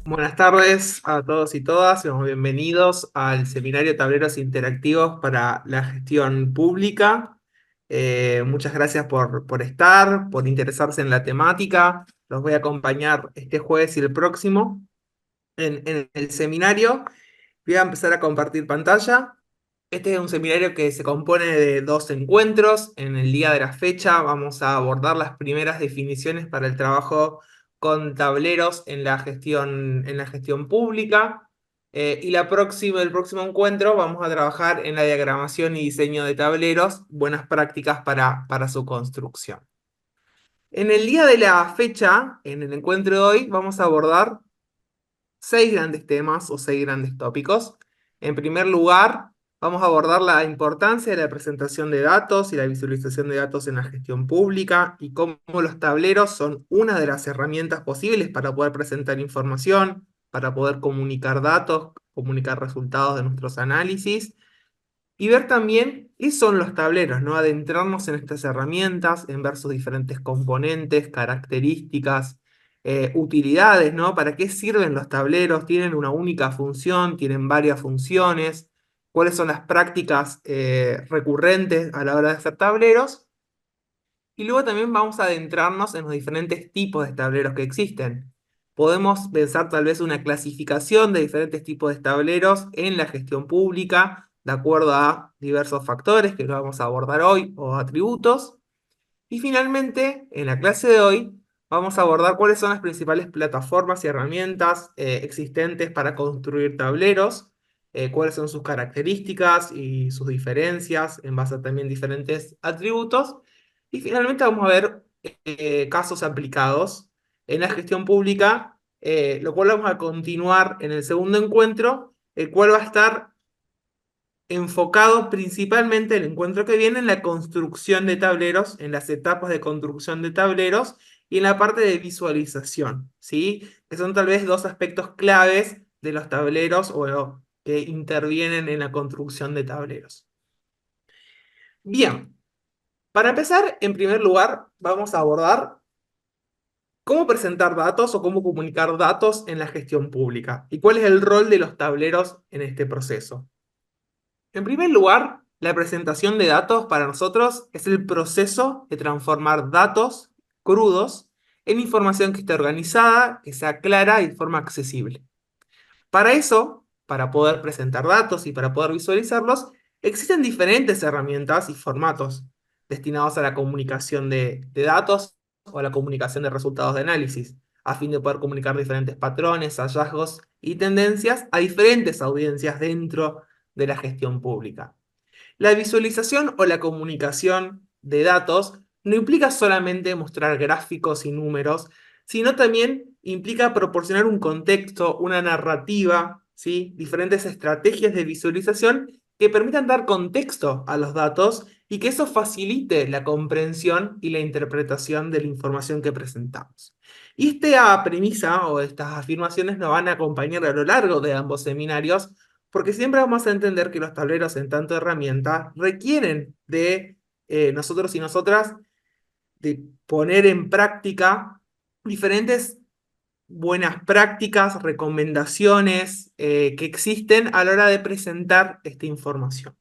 Buenas tardes a todos y todas, seamos bienvenidos al seminario Tableros Interactivos para la Gestión Pública. Muchas gracias por estar, por interesarse en la temática. Los voy a acompañar este jueves y el próximo en el seminario. Voy a empezar a compartir pantalla. Este es un seminario que se compone de dos encuentros. En el día de la fecha vamos a abordar las primeras definiciones para el trabajo con tableros en la gestión pública. El próximo encuentro vamos a trabajar en la diagramación y diseño de tableros, buenas prácticas para su construcción. En el día de la fecha, en el encuentro de hoy, vamos a abordar seis grandes temas o seis grandes tópicos. En primer lugar, vamos a abordar la importancia de la presentación de datos y la visualización de datos en la gestión pública y cómo los tableros son una de las herramientas posibles para poder presentar información, para poder comunicar datos, comunicar resultados de nuestros análisis y ver también qué son los tableros, ¿no? Adentrarnos en estas herramientas, en ver sus diferentes componentes, características, utilidades, ¿no? ¿Para qué sirven los tableros? ¿Tienen una única función? ¿Tienen varias funciones? ¿Cuáles son las prácticas recurrentes a la hora de hacer tableros? Y luego también vamos a adentrarnos en los diferentes tipos de tableros que existen. Podemos pensar tal vez una clasificación de diferentes tipos de tableros en la gestión pública, de acuerdo a diversos factores que lo vamos a abordar hoy, o atributos. Y finalmente, en la clase de hoy, vamos a abordar cuáles son las principales plataformas y herramientas existentes para construir tableros, cuáles son sus características y sus diferencias en base a también diferentes atributos. Y finalmente vamos a ver casos aplicados en la gestión pública, lo cual vamos a continuar en el segundo encuentro, el cual va a estar enfocado principalmente el encuentro que viene en la construcción de tableros, en las etapas de construcción de tableros y en la parte de visualización, ¿sí? Que son tal vez dos aspectos claves de los tableros o que intervienen en la construcción de tableros. Bien, para empezar, en primer lugar, vamos a abordar cómo presentar datos o cómo comunicar datos en la gestión pública y cuál es el rol de los tableros en este proceso. En primer lugar, la presentación de datos para nosotros es el proceso de transformar datos crudos en información que esté organizada, que sea clara y de forma accesible. Para eso, para poder presentar datos y para poder visualizarlos, existen diferentes herramientas y formatos destinados a la comunicación de datos o a la comunicación de resultados de análisis, a fin de poder comunicar diferentes patrones, hallazgos y tendencias a diferentes audiencias dentro de la gestión pública. La visualización o la comunicación de datos no implica solamente mostrar gráficos y números, sino también implica proporcionar un contexto, una narrativa, ¿sí? Diferentes estrategias de visualización que permitan dar contexto a los datos y que eso facilite la comprensión y la interpretación de la información que presentamos. Y esta premisa o estas afirmaciones nos van a acompañar a lo largo de ambos seminarios porque siempre vamos a entender que los tableros en tanto herramienta requieren de nosotros y nosotras de poner en práctica diferentes buenas prácticas, recomendaciones que existen a la hora de presentar esta información.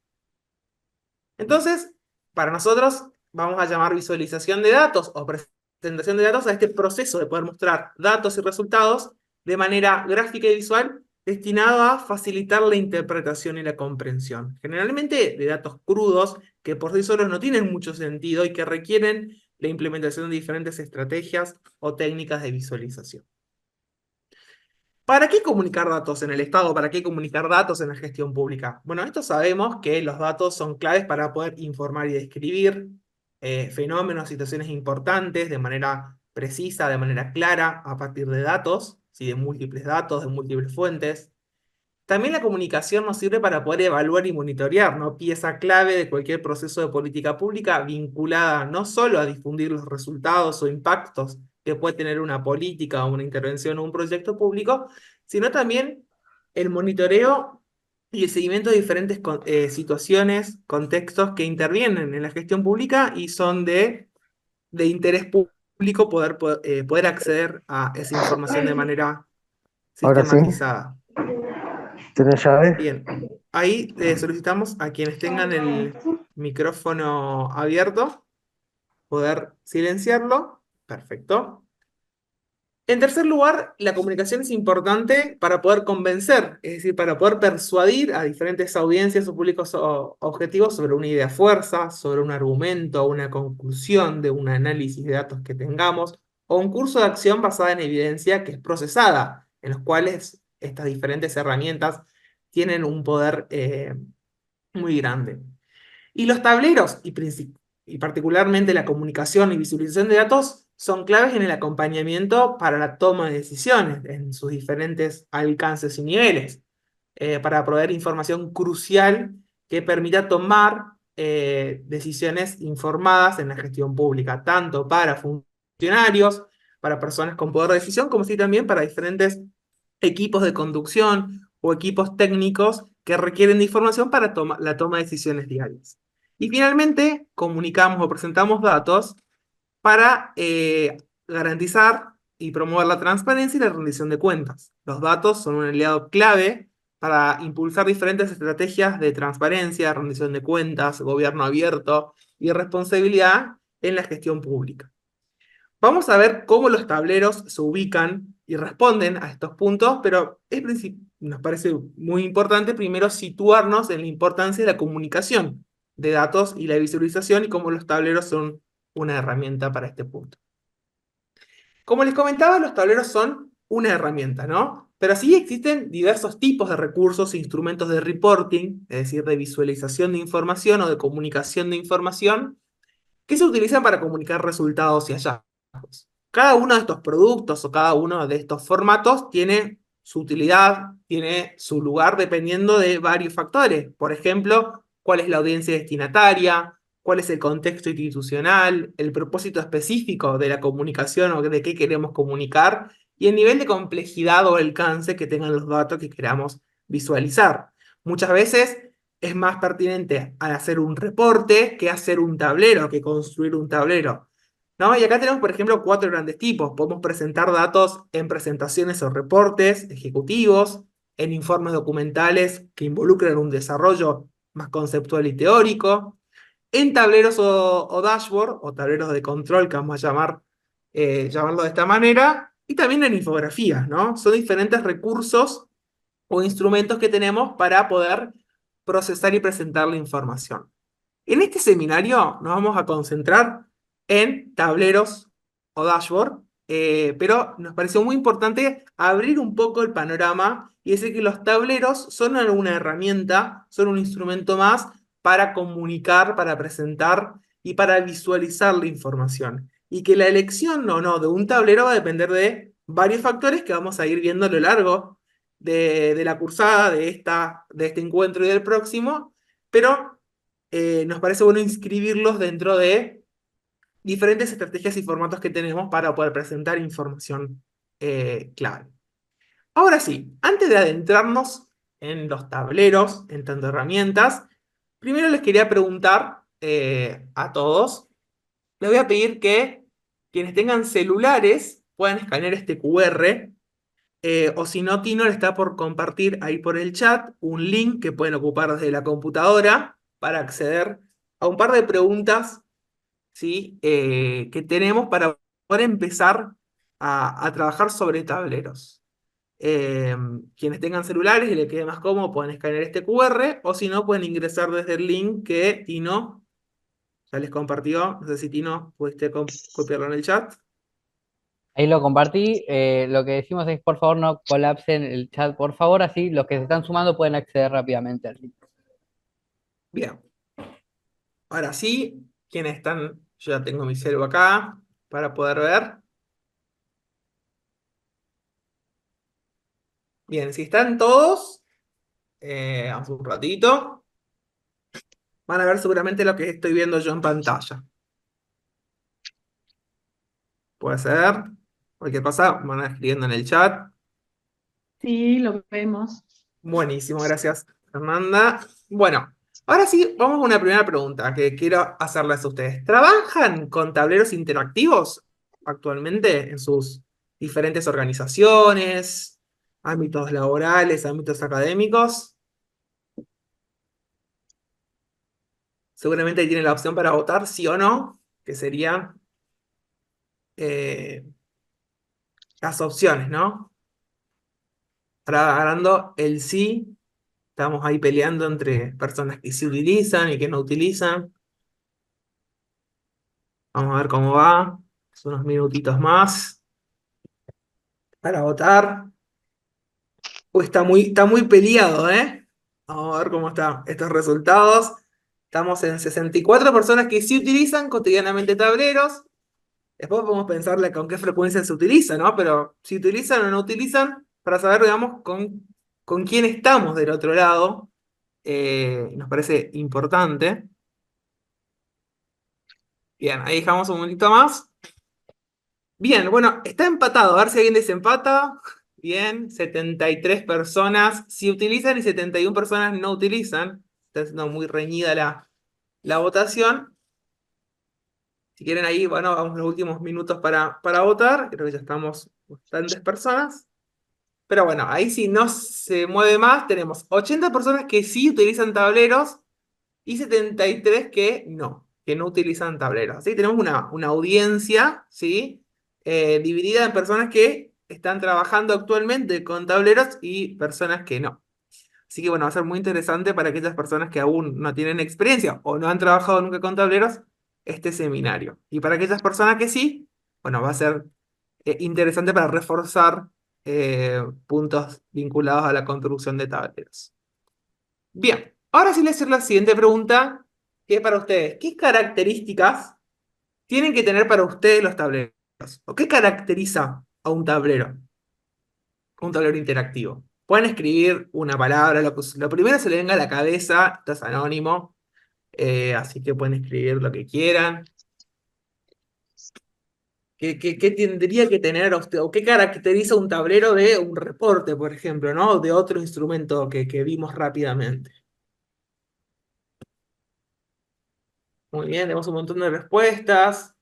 Entonces, para nosotros vamos a llamar visualización de datos o presentación de datos a este proceso de poder mostrar datos y resultados de manera gráfica y visual destinado a facilitar la interpretación y la comprensión. Generalmente de datos crudos que por sí solos no tienen mucho sentido y que requieren la implementación de diferentes estrategias o técnicas de visualización. ¿Para qué comunicar datos en el Estado? ¿Para qué comunicar datos en la gestión pública? Bueno, esto sabemos que los datos son claves para poder informar y describir fenómenos, situaciones importantes de manera precisa, de manera clara, a partir de datos, ¿sí? De múltiples datos, de múltiples fuentes. También la comunicación nos sirve para poder evaluar y monitorear, ¿no? Pieza clave de cualquier proceso de política pública vinculada no solo a difundir los resultados o impactos que puede tener una política o una intervención o un proyecto público, sino también el monitoreo y el seguimiento de diferentes situaciones, contextos que intervienen en la gestión pública y son de interés público poder acceder a esa información de manera Ahora sí, sistematizada. ¿tenés llave? Bien, ahí le solicitamos a quienes tengan el micrófono abierto poder silenciarlo. Perfecto. En tercer lugar, la comunicación es importante para poder convencer, es decir, para poder persuadir a diferentes audiencias o públicos objetivos sobre una idea fuerza, sobre un argumento, una conclusión de un análisis de datos que tengamos, o un curso de acción basada en evidencia que es procesada, en los cuales estas diferentes herramientas tienen un poder muy grande. Y los tableros, y particularmente la comunicación y visualización de datos, son claves en el acompañamiento para la toma de decisiones en sus diferentes alcances y niveles, para proveer información crucial que permita tomar decisiones informadas en la gestión pública, tanto para funcionarios, para personas con poder de decisión, como sí también para diferentes equipos de conducción o equipos técnicos que requieren de información para la toma de decisiones diarias. Y finalmente, comunicamos o presentamos datos para garantizar y promover la transparencia y la rendición de cuentas. Los datos son un aliado clave para impulsar diferentes estrategias de transparencia, rendición de cuentas, gobierno abierto y responsabilidad en la gestión pública. Vamos a ver cómo los tableros se ubican y responden a estos puntos, pero nos parece muy importante primero situarnos en la importancia de la comunicación de datos y la visualización y cómo los tableros son una herramienta para este punto. Como les comentaba, los tableros son una herramienta, ¿no? Pero sí existen diversos tipos de recursos e instrumentos de reporting, es decir, de visualización de información o de comunicación de información, que se utilizan para comunicar resultados y hallazgos. Cada uno de estos productos o cada uno de estos formatos tiene su utilidad, tiene su lugar dependiendo de varios factores. Por ejemplo, cuál es la audiencia destinataria, cuál es el contexto institucional, el propósito específico de la comunicación o de qué queremos comunicar y el nivel de complejidad o alcance que tengan los datos que queramos visualizar. Muchas veces es más pertinente al hacer un reporte que hacer un tablero, que construir un tablero. ¿No? Y acá tenemos, por ejemplo, cuatro grandes tipos. Podemos presentar datos en presentaciones o reportes ejecutivos, en informes documentales que involucran un desarrollo más conceptual y teórico, en tableros o dashboard, o tableros de control, que vamos a llamarlo de esta manera, y también en infografías, ¿no? Son diferentes recursos o instrumentos que tenemos para poder procesar y presentar la información. En este seminario nos vamos a concentrar en tableros o dashboard, pero nos pareció muy importante abrir un poco el panorama y decir que los tableros son una herramienta, son un instrumento más para comunicar, para presentar y para visualizar la información. Y que la elección o no de un tablero va a depender de varios factores que vamos a ir viendo a lo largo de la cursada, de este encuentro y del próximo, pero nos parece bueno inscribirlos dentro de diferentes estrategias y formatos que tenemos para poder presentar información clave. Ahora sí, antes de adentrarnos en los tableros, en tanto herramientas, primero les quería preguntar a todos, les voy a pedir que quienes tengan celulares puedan escanear este QR, o si no, Tino le está por compartir ahí por el chat un link que pueden ocupar desde la computadora para acceder a un par de preguntas, ¿sí? Que tenemos para poder empezar a trabajar sobre tableros. Eh, Quienes tengan celulares y les quede más cómodo pueden escanear este QR, o si no pueden ingresar desde el link que Tino ya les compartió. No sé si Tino pudiste copiarlo en el chat. Ahí lo compartí. Lo que decimos es, por favor, no colapsen el chat, por favor, así los que se están sumando pueden acceder rápidamente al link. Bien, ahora sí, quienes están, yo ya tengo mi celu acá para poder ver. Bien, si están todos, hace un ratito, van a ver seguramente lo que estoy viendo yo en pantalla. Puede ser, cualquier cosa, van a escribiendo en el chat. Sí, lo vemos. Buenísimo, gracias, Fernanda. Bueno, ahora sí, vamos a una primera pregunta que quiero hacerles a ustedes. ¿Trabajan con tableros interactivos actualmente en sus diferentes organizaciones? ámbitos laborales, ámbitos académicos. Seguramente ahí tienen la opción para votar sí o no, que serían las opciones, ¿no? Ahora ganando el sí, estamos ahí peleando entre personas que sí utilizan y que no utilizan. Vamos a ver cómo va. Son unos minutitos más para votar. Uy, está muy peleado, ¿eh? Vamos a ver cómo están estos resultados. Estamos en 64 personas que sí utilizan cotidianamente tableros. Después podemos pensarle con qué frecuencia se utiliza, ¿no? Pero si utilizan o no utilizan, para saber, digamos, con quién estamos del otro lado, nos parece importante. Bien, ahí dejamos un momentito más. Bien, bueno, está empatado. A ver si alguien desempata. Bien, 73 personas sí utilizan y 71 personas no utilizan. Está siendo muy reñida la votación. Si quieren ahí, bueno, vamos los últimos minutos para votar. Creo que ya estamos bastantes personas. Pero bueno, ahí si no se mueve más, tenemos 80 personas que sí utilizan tableros y 73 que no utilizan tableros. Así que tenemos una audiencia, ¿sí? Dividida en personas que están trabajando actualmente con tableros y personas que no. Así que bueno, va a ser muy interesante para aquellas personas que aún no tienen experiencia o no han trabajado nunca con tableros, este seminario. Y para aquellas personas que sí, bueno, va a ser interesante para reforzar puntos vinculados a la construcción de tableros. Bien, ahora sí les hacer la siguiente pregunta, que es para ustedes. ¿Qué características tienen que tener para ustedes los tableros? ¿O qué caracteriza a un tablero interactivo? Pueden escribir una palabra, lo primero se le venga a la cabeza, esto es anónimo, así que pueden escribir lo que quieran. ¿Qué tendría que tener usted, o qué caracteriza un tablero de un reporte, por ejemplo, ¿no? O de otro instrumento que vimos rápidamente? Muy bien, tenemos un montón de respuestas.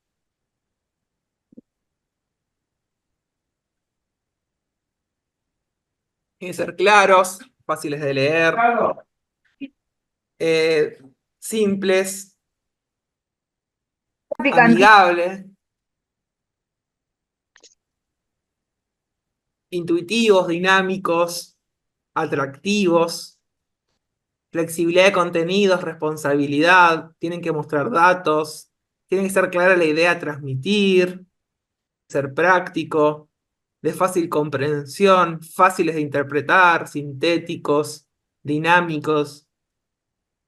Tienen que ser claros, fáciles de leer, eh, simples, amigables, intuitivos, dinámicos, atractivos, flexibilidad de contenidos, responsabilidad, tienen que mostrar datos, tiene que ser clara la idea a transmitir, ser práctico, de fácil comprensión, fáciles de interpretar, sintéticos, dinámicos,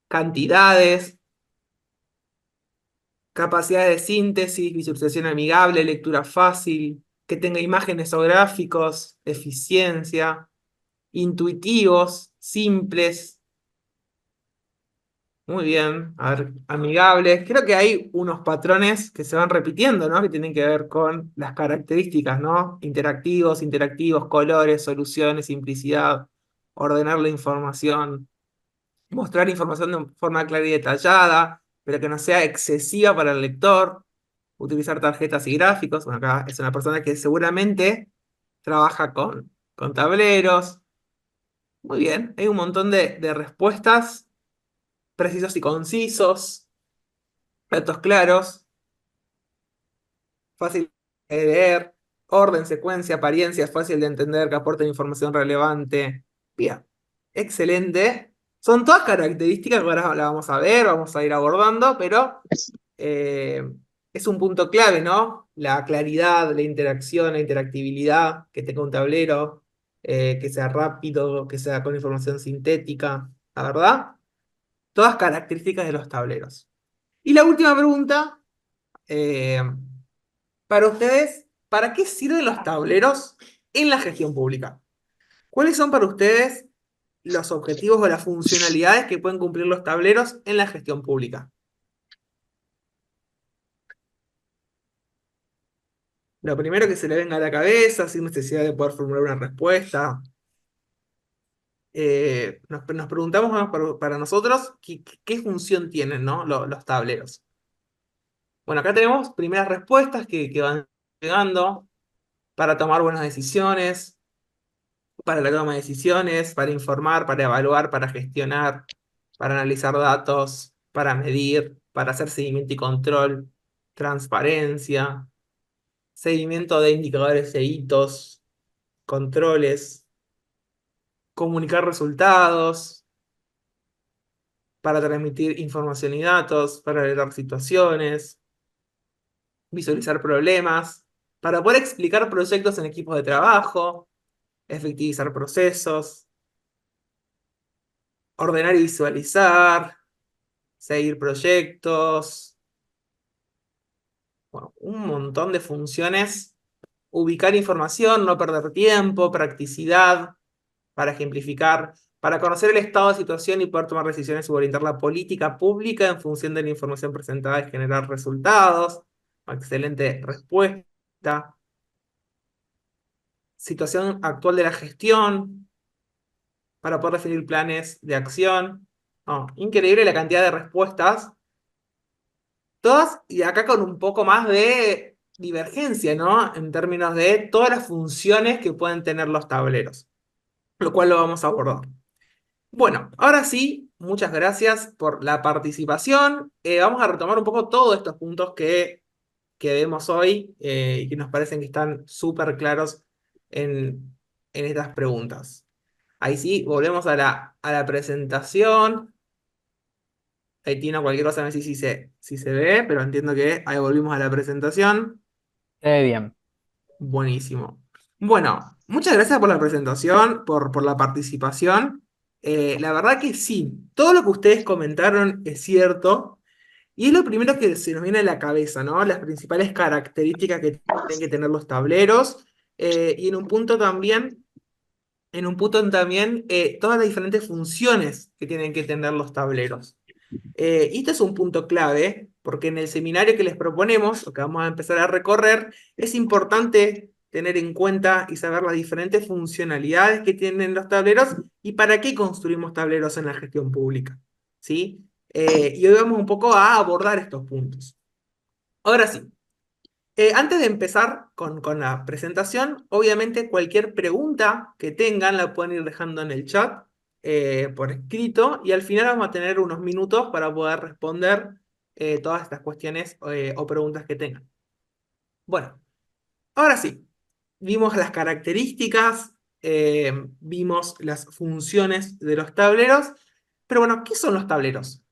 cantidades, capacidad de síntesis, visualización amigable, lectura fácil, que tenga imágenes o gráficos, eficiencia, intuitivos, simples. Muy bien, a ver, amigables. Creo que hay unos patrones que se van repitiendo, ¿no? Que tienen que ver con las características, ¿no? Interactivos, interactivos, colores, soluciones, simplicidad, ordenar la información, mostrar información de forma clara y detallada, pero que no sea excesiva para el lector, utilizar tarjetas y gráficos. Bueno, acá es una persona que seguramente trabaja con tableros. Muy bien, hay un montón de respuestas precisos y concisos, datos claros, fácil de leer, orden, secuencia, apariencia, fácil de entender, que aporten información relevante. Bien, excelente. Son todas características que ahora la vamos a ver, vamos a ir abordando, pero eh, es un punto clave, ¿no? La claridad, la interacción, la interactibilidad, que tenga un tablero, que sea rápido, que sea con información sintética, ¿la verdad? Todas características de los tableros. Y la última pregunta, eh, para ustedes, ¿para qué sirven los tableros en la gestión pública? ¿Cuáles son para ustedes los objetivos o las funcionalidades que pueden cumplir los tableros en la gestión pública? Lo primero que se le venga a la cabeza, sin necesidad de poder formular una respuesta. Nos preguntamos más para nosotros qué función tienen, ¿no? Los tableros. Bueno, acá tenemos primeras respuestas que van llegando para tomar buenas decisiones, para la toma de decisiones, para informar, para evaluar, para gestionar, para analizar datos, para medir, para hacer seguimiento y control, transparencia, seguimiento de indicadores e hitos, controles, comunicar resultados, para transmitir información y datos, para arreglar situaciones, visualizar problemas, para poder explicar proyectos en equipos de trabajo, efectivizar procesos, ordenar y visualizar, seguir proyectos, bueno, un montón de funciones, ubicar información, no perder tiempo, practicidad, para ejemplificar, para conocer el estado de situación y poder tomar decisiones sobre orientar la política pública en función de la información presentada y generar resultados. Excelente respuesta. Situación actual de la gestión, para poder definir planes de acción. Oh, increíble la cantidad de respuestas. Todas, y acá con un poco más de divergencia, ¿no? En términos de todas las funciones que pueden tener los tableros, lo cual lo vamos a abordar. Bueno, ahora sí, muchas gracias por la participación. Vamos a retomar un poco todos estos puntos que vemos hoy y que nos parecen que están súper claros en estas preguntas. Ahí sí, volvemos a la presentación. Ahí Tino, cualquier cosa, a ver si se ve, pero entiendo que ahí volvimos a la presentación. Se ve bien. Buenísimo. Bueno, muchas gracias por la presentación, por la participación. La verdad que sí, todo lo que ustedes comentaron es cierto, y es lo primero que se nos viene a la cabeza, ¿no? Las principales características que tienen que tener los tableros, y en un punto también, todas las diferentes funciones que tienen que tener los tableros. Y este es un punto clave, porque en el seminario que les proponemos, o que vamos a empezar a recorrer, es importante tener en cuenta y saber las diferentes funcionalidades que tienen los tableros y para qué construimos tableros en la gestión pública. ¿Sí? Y hoy vamos un poco a abordar estos puntos. Ahora sí, antes de empezar con la presentación, obviamente cualquier pregunta que tengan la pueden ir dejando en el chat por escrito y al final vamos a tener unos minutos para poder responder todas estas cuestiones o preguntas que tengan. Bueno, ahora sí, vimos las características, vimos las funciones de los tableros, pero bueno, ¿qué son los tableros?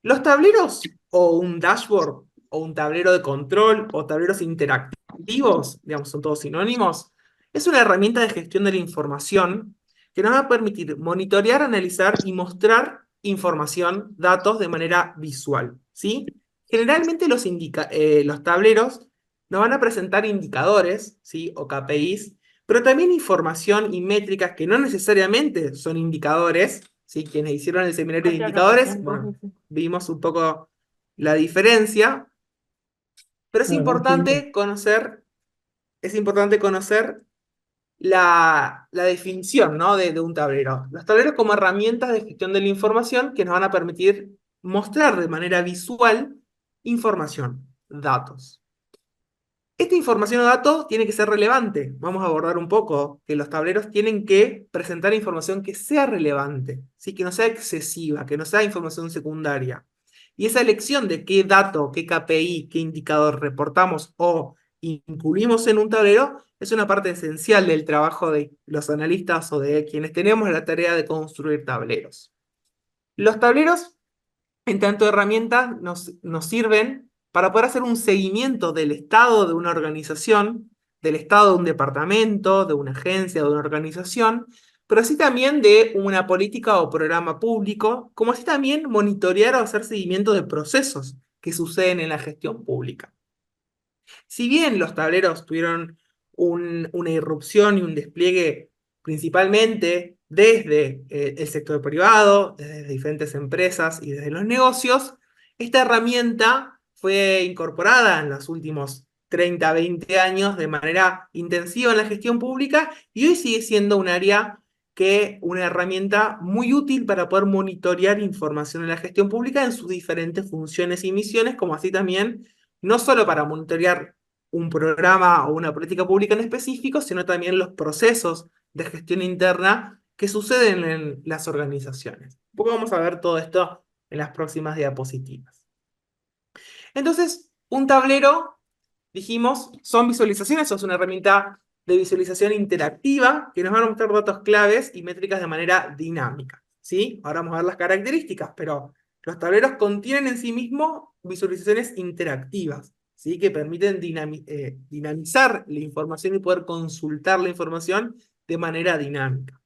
Los tableros o un dashboard o un tablero de control o tableros interactivos, digamos, son todos sinónimos, es una herramienta de gestión de la información que nos va a permitir monitorear, analizar y mostrar información, datos de manera visual, ¿sí? Generalmente los tableros nos van a presentar indicadores, ¿sí? O KPIs, pero también información y métricas que no necesariamente son indicadores, ¿sí? Quienes hicieron el seminario de indicadores, bueno, vimos un poco la diferencia, pero es importante conocer la definición, ¿no? de un tablero. Los tableros como herramientas de gestión de la información que nos van a permitir mostrar de manera visual información, datos. Esta información o datos tiene que ser relevante. Vamos a abordar un poco que los tableros tienen que presentar información que sea relevante, ¿sí? Que no sea excesiva, que no sea información secundaria. Y esa elección de qué dato, qué KPI, qué indicador reportamos o incluimos en un tablero es una parte esencial del trabajo de los analistas o de quienes tenemos la tarea de construir tableros. Los tableros en tanto herramientas nos sirven para poder hacer un seguimiento del estado de una organización, del estado de un departamento, de una agencia, de una organización, pero así también de una política o programa público, como así también monitorear o hacer seguimiento de procesos que suceden en la gestión pública. Si bien los tableros tuvieron una irrupción y un despliegue principalmente desde el sector privado, desde diferentes empresas y desde los negocios, esta herramienta fue incorporada en los últimos 30, 20 años de manera intensiva en la gestión pública y hoy sigue siendo una herramienta muy útil para poder monitorear información en la gestión pública en sus diferentes funciones y misiones, como así también no solo para monitorear un programa o una política pública en específico, sino también los procesos de gestión interna que suceden en las organizaciones. Un poco vamos a ver todo esto en las próximas diapositivas. Entonces, un tablero, dijimos, son visualizaciones, es una herramienta de visualización interactiva que nos van a mostrar datos claves y métricas de manera dinámica, ¿sí? Ahora vamos a ver las características, pero los tableros contienen en sí mismos visualizaciones interactivas, ¿sí? Que permiten dinamizar la información y poder consultar la información de manera dinámica.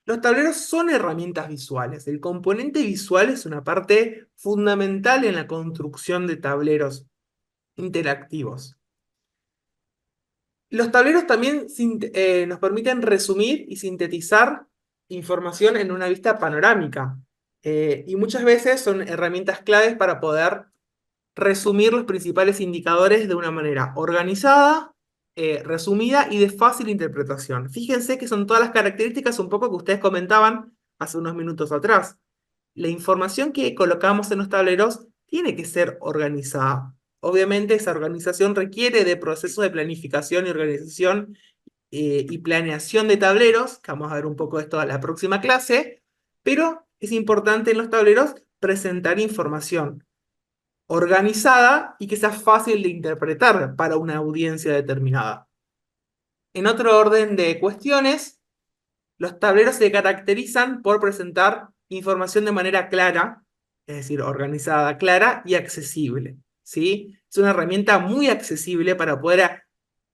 Los tableros son herramientas visuales. El componente visual es una parte fundamental en la construcción de tableros interactivos. Los tableros también nos permiten resumir y sintetizar información en una vista panorámica. Y muchas veces son herramientas claves para poder resumir los principales indicadores de una manera organizada, resumida y de fácil interpretación. Fíjense que son todas las características un poco que ustedes comentaban hace unos minutos atrás. La información que colocamos en los tableros tiene que ser organizada. Obviamente esa organización requiere de procesos de planificación y organización y planeación de tableros, que vamos a ver un poco de esto en la próxima clase, pero es importante en los tableros presentar información organizada y que sea fácil de interpretar para una audiencia determinada. En otro orden de cuestiones, los tableros se caracterizan por presentar información de manera clara, es decir, organizada, clara y accesible, ¿sí? Es una herramienta muy accesible para poder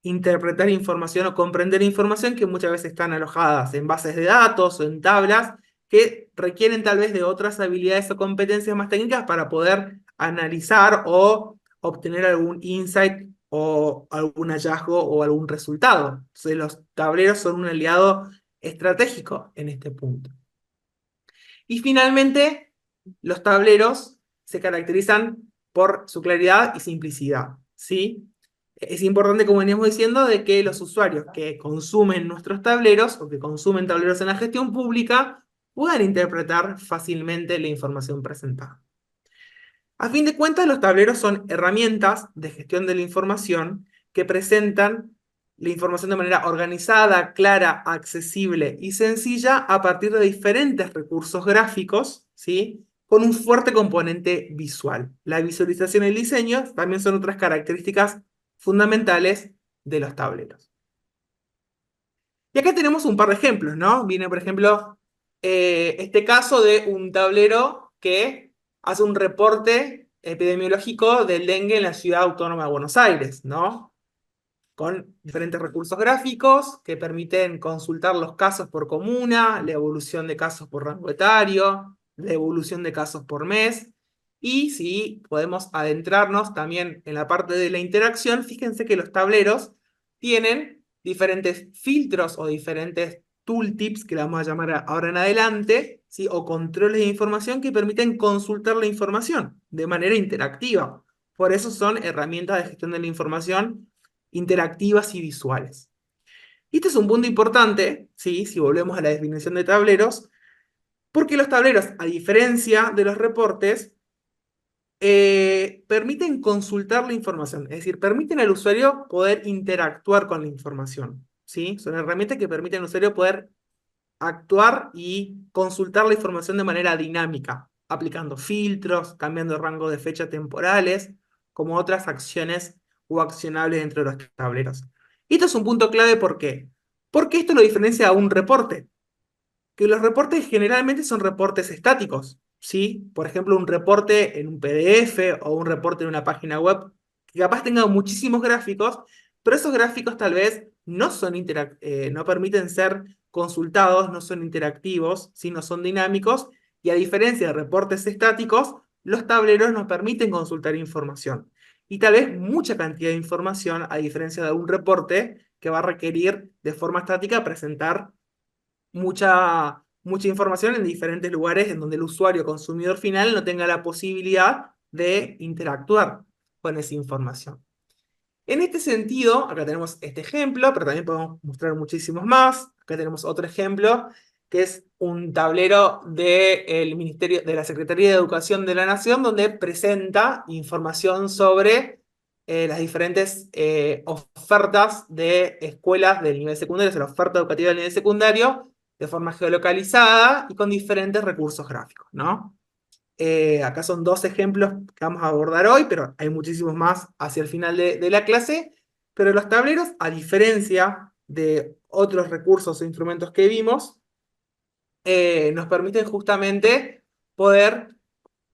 interpretar información o comprender información que muchas veces están alojadas en bases de datos o en tablas que requieren tal vez de otras habilidades o competencias más técnicas para poder analizar o obtener algún insight o algún hallazgo o algún resultado. Entonces los tableros son un aliado estratégico en este punto. Y finalmente, los tableros se caracterizan por su claridad y simplicidad, ¿sí? Es importante, como veníamos diciendo, de que los usuarios que consumen nuestros tableros o que consumen tableros en la gestión pública puedan interpretar fácilmente la información presentada. A fin de cuentas, los tableros son herramientas de gestión de la información que presentan la información de manera organizada, clara, accesible y sencilla a partir de diferentes recursos gráficos, ¿sí? Con un fuerte componente visual. La visualización y el diseño también son otras características fundamentales de los tableros. Y acá tenemos un par de ejemplos, ¿no? Viene, por ejemplo, este caso de un tablero que hace un reporte epidemiológico del dengue en la Ciudad Autónoma de Buenos Aires, ¿no? Con diferentes recursos gráficos que permiten consultar los casos por comuna, la evolución de casos por rango etario, la evolución de casos por mes, y si podemos adentrarnos también en la parte de la interacción, fíjense que los tableros tienen diferentes filtros o diferentes tooltips, que la vamos a llamar ahora en adelante, ¿sí? O controles de información que permiten consultar la información de manera interactiva. Por eso son herramientas de gestión de la información interactivas y visuales. Y este es un punto importante, ¿sí? Si volvemos a la definición de tableros, porque los tableros, a diferencia de los reportes, permiten consultar la información, es decir, permiten al usuario poder interactuar con la información, ¿sí? Son herramientas que permiten al usuario poder actuar y consultar la información de manera dinámica, aplicando filtros, cambiando el rango de fecha temporales, como otras acciones o accionables dentro de los tableros. Y esto es un punto clave, ¿por qué? Porque esto lo diferencia a un reporte, que los reportes generalmente son reportes estáticos, ¿sí? Por ejemplo, un reporte en un PDF o un reporte en una página web que capaz tenga muchísimos gráficos, pero esos gráficos tal vez no son no permiten ser consultados, no son interactivos, ¿sí? No son dinámicos, y a diferencia de reportes estáticos, los tableros nos permiten consultar información. Y tal vez mucha cantidad de información, a diferencia de un reporte que va a requerir de forma estática presentar mucha información en diferentes lugares en donde el usuario consumidor final no tenga la posibilidad de interactuar con esa información. En este sentido, acá tenemos este ejemplo, pero también podemos mostrar muchísimos más. Acá tenemos otro ejemplo, que es un tablero del Ministerio, de la Secretaría de Educación de la Nación, donde presenta información sobre las diferentes ofertas de escuelas del nivel secundario, o sea, la oferta educativa del nivel secundario, de forma geolocalizada y con diferentes recursos gráficos, ¿no? Acá son dos ejemplos que vamos a abordar hoy, pero hay muchísimos más hacia el final de la clase. Pero los tableros, a diferencia de otros recursos o instrumentos que vimos, nos permiten justamente poder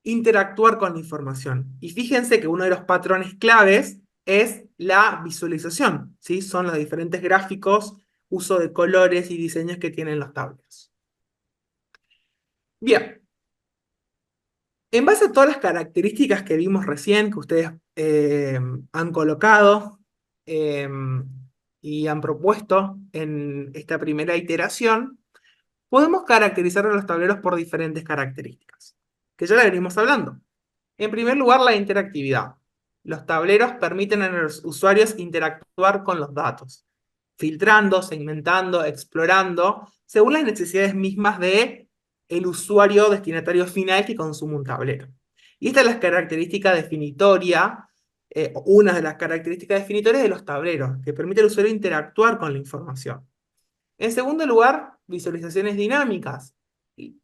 interactuar con la información. Y fíjense que uno de los patrones claves es la visualización, ¿sí? Son los diferentes gráficos, uso de colores y diseños que tienen los tableros. Bien. En base a todas las características que vimos recién, que ustedes han colocado eh, y han propuesto en esta primera iteración, podemos caracterizar a los tableros por diferentes características, que ya la venimos hablando. En primer lugar, la interactividad. Los tableros permiten a los usuarios interactuar con los datos, filtrando, segmentando, explorando, según las necesidades mismas de el usuario destinatario final que consume un tablero. Y esta es la característica definitoria, una de las características definitorias de los tableros, que permite al usuario interactuar con la información. En segundo lugar, visualizaciones dinámicas.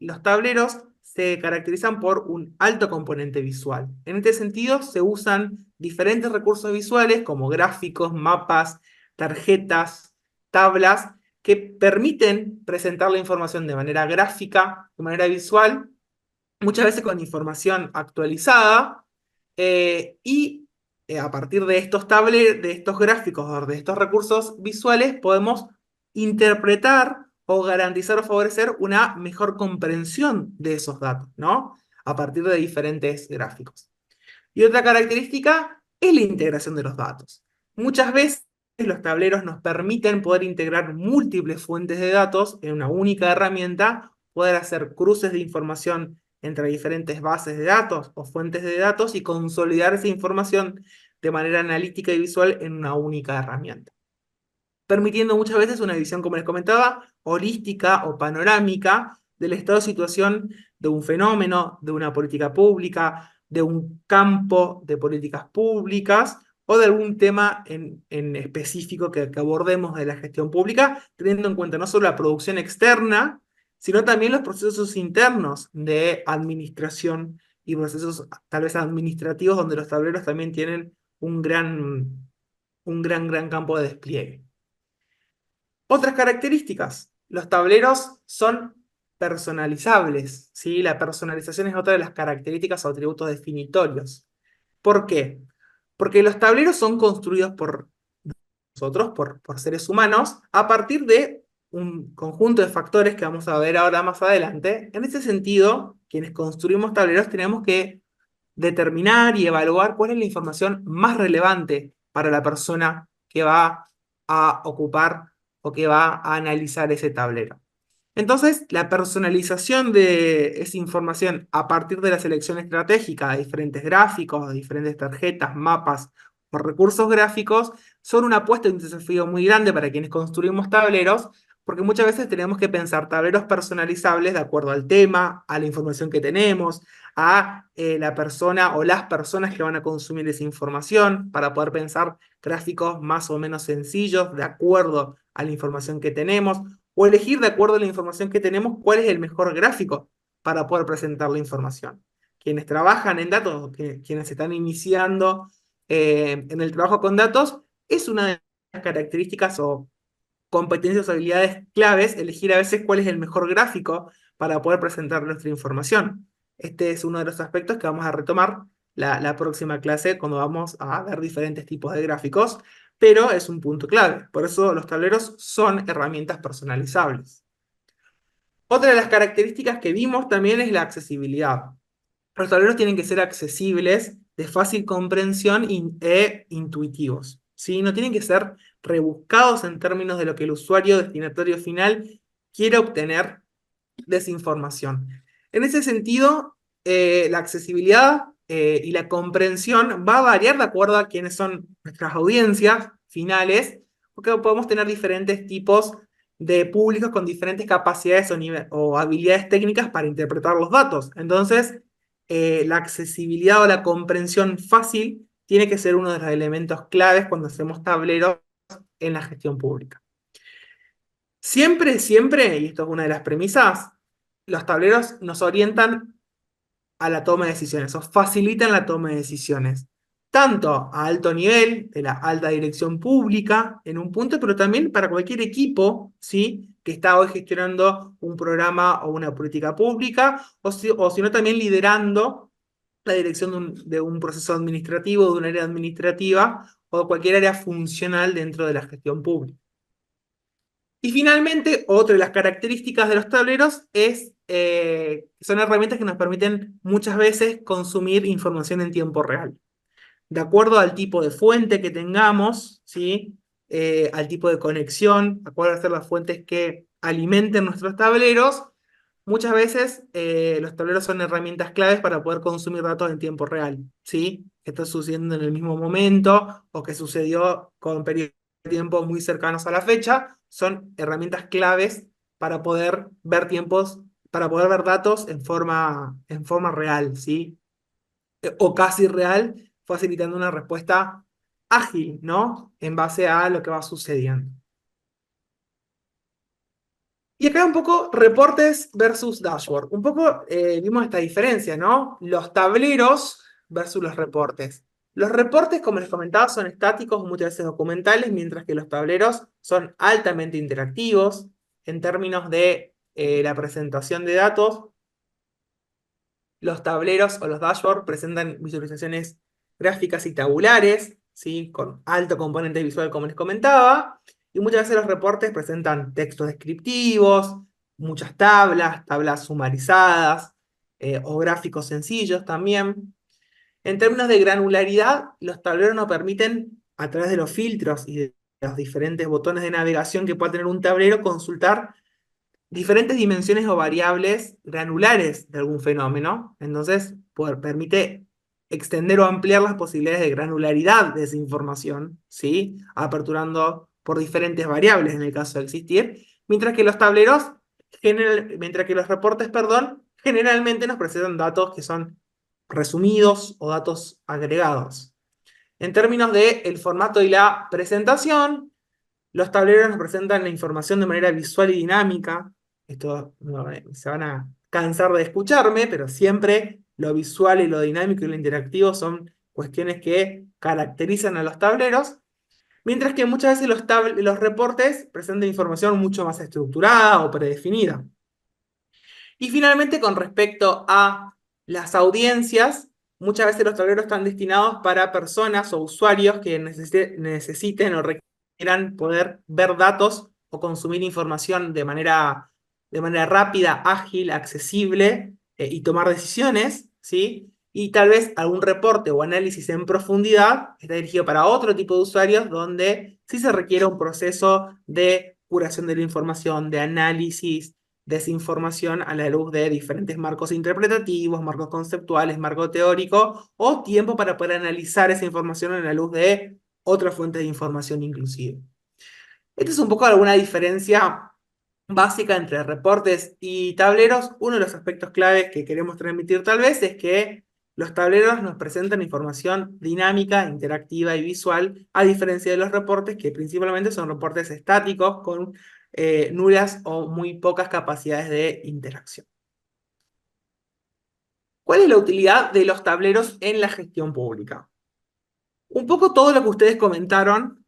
Los tableros se caracterizan por un alto componente visual. En este sentido, se usan diferentes recursos visuales como gráficos, mapas, tarjetas, tablas, que permiten presentar la información de manera gráfica, de manera visual, muchas veces con información actualizada, a partir de estos de estos gráficos o de estos recursos visuales podemos interpretar o garantizar o favorecer una mejor comprensión de esos datos, ¿no? A partir de diferentes gráficos. Y otra característica es la integración de los datos. Muchas veces los tableros nos permiten poder integrar múltiples fuentes de datos en una única herramienta, poder hacer cruces de información entre diferentes bases de datos o fuentes de datos y consolidar esa información de manera analítica y visual en una única herramienta, permitiendo muchas veces una visión, como les comentaba, holística o panorámica del estado de situación de un fenómeno, de una política pública, de un campo de políticas públicas o de algún tema en específico que abordemos de la gestión pública, teniendo en cuenta no solo la producción externa, sino también los procesos internos de administración y procesos tal vez administrativos donde los tableros también tienen un gran campo de despliegue. Otras características. Los tableros son personalizables, ¿sí? La personalización es otra de las características o atributos definitorios. ¿Por qué? Porque los tableros son construidos por nosotros, por seres humanos, a partir de un conjunto de factores que vamos a ver ahora más adelante. En ese sentido, quienes construimos tableros tenemos que determinar y evaluar cuál es la información más relevante para la persona que va a ocupar o que va a analizar ese tablero. Entonces, la personalización de esa información a partir de la selección estratégica de diferentes gráficos, de diferentes tarjetas, mapas o recursos gráficos, son una apuesta y un desafío muy grande para quienes construimos tableros, porque muchas veces tenemos que pensar tableros personalizables de acuerdo al tema, a la información que tenemos, a la persona o las personas que van a consumir esa información, para poder pensar gráficos más o menos sencillos de acuerdo a la información que tenemos, o elegir de acuerdo a la información que tenemos cuál es el mejor gráfico para poder presentar la información. Quienes trabajan en datos, quienes están iniciando en el trabajo con datos, es una de las características o competencias o habilidades claves elegir a veces cuál es el mejor gráfico para poder presentar nuestra información. Este es uno de los aspectos que vamos a retomar la próxima clase cuando vamos a ver diferentes tipos de gráficos, pero es un punto clave. Por eso los tableros son herramientas personalizables. Otra de las características que vimos también es la accesibilidad. Los tableros tienen que ser accesibles, de fácil comprensión e intuitivos, ¿sí? No tienen que ser rebuscados en términos de lo que el usuario destinatario final quiere obtener de esa información. En ese sentido, la accesibilidad y la comprensión va a variar de acuerdo a quiénes son nuestras audiencias finales, porque podemos tener diferentes tipos de públicos con diferentes capacidades o habilidades técnicas para interpretar los datos. Entonces, la accesibilidad o la comprensión fácil tiene que ser uno de los elementos claves cuando hacemos tableros en la gestión pública. Siempre, siempre, y esto es una de las premisas, los tableros nos orientan a la toma de decisiones o facilitan la toma de decisiones, tanto a alto nivel, de la alta dirección pública en un punto, pero también para cualquier equipo, ¿sí?, que está hoy gestionando un programa o una política pública, o si no también liderando la dirección de un proceso administrativo, de un área administrativa o cualquier área funcional dentro de la gestión pública. Y finalmente, otra de las características de los tableros es que son herramientas que nos permiten muchas veces consumir información en tiempo real. De acuerdo al tipo de fuente que tengamos, ¿sí? Al tipo de conexión, a cuáles ser las fuentes que alimenten nuestros tableros, muchas veces los tableros son herramientas claves para poder consumir datos en tiempo real, ¿sí? Que está sucediendo en el mismo momento o que sucedió con periodos de tiempo muy cercanos a la fecha, son herramientas claves para poder ver tiempos, para poder ver datos en forma real, ¿sí? O casi real, facilitando una respuesta ágil, ¿no? En base a lo que va sucediendo. Y acá un poco reportes versus dashboard. Un poco vimos esta diferencia, ¿no? Los tableros versus los reportes. Los reportes, como les comentaba, son estáticos, muchas veces documentales, mientras que los tableros son altamente interactivos en términos de la presentación de datos. Los tableros o los dashboards presentan visualizaciones gráficas y tabulares, ¿sí?, con alto componente visual, como les comentaba. Y muchas veces los reportes presentan textos descriptivos, muchas tablas, tablas sumarizadas, o gráficos sencillos también. En términos de granularidad, los tableros nos permiten, a través de los filtros y de los diferentes botones de navegación que pueda tener un tablero, consultar diferentes dimensiones o variables granulares de algún fenómeno. Entonces, permite extender o ampliar las posibilidades de granularidad de esa información, ¿sí?, aperturando por diferentes variables en el caso de existir, mientras que los tableros, mientras que los reportes, perdón, generalmente nos presentan datos que son resumidos o datos agregados. En términos del formato y la presentación, los tableros nos presentan la información de manera visual y dinámica. Esto se van a cansar de escucharme, pero siempre lo visual y lo dinámico y lo interactivo son cuestiones que caracterizan a los tableros, mientras que muchas veces los reportes presentan información mucho más estructurada o predefinida. Y finalmente, con respecto a las audiencias, muchas veces los tableros están destinados para personas o usuarios que necesiten o requieran poder ver datos o consumir información de manera rápida, ágil, accesible, y tomar decisiones, ¿sí? Y tal vez algún reporte o análisis en profundidad está dirigido para otro tipo de usuarios donde sí se requiere un proceso de curación de la información, de análisis, desinformación a la luz de diferentes marcos interpretativos, marcos conceptuales, marco teórico, o tiempo para poder analizar esa información a la luz de otras fuentes de información inclusive. Esta es un poco alguna diferencia básica entre reportes y tableros. Uno de los aspectos claves que queremos transmitir tal vez es que los tableros nos presentan información dinámica, interactiva y visual, a diferencia de los reportes, que principalmente son reportes estáticos con nulas o muy pocas capacidades de interacción. ¿Cuál es la utilidad de los tableros en la gestión pública? Un poco todo lo que ustedes comentaron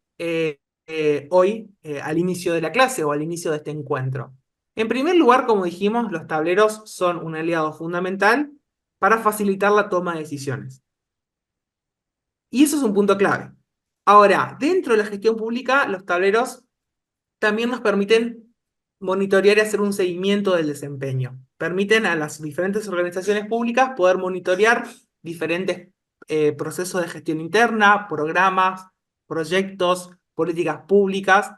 hoy al inicio de la clase o al inicio de este encuentro. En primer lugar, como dijimos, los tableros son un aliado fundamental para facilitar la toma de decisiones. Y eso es un punto clave. Ahora, dentro de la gestión pública, los tableros también nos permiten monitorear y hacer un seguimiento del desempeño. Permiten a las diferentes organizaciones públicas poder monitorear diferentes procesos de gestión interna, programas, proyectos, políticas públicas,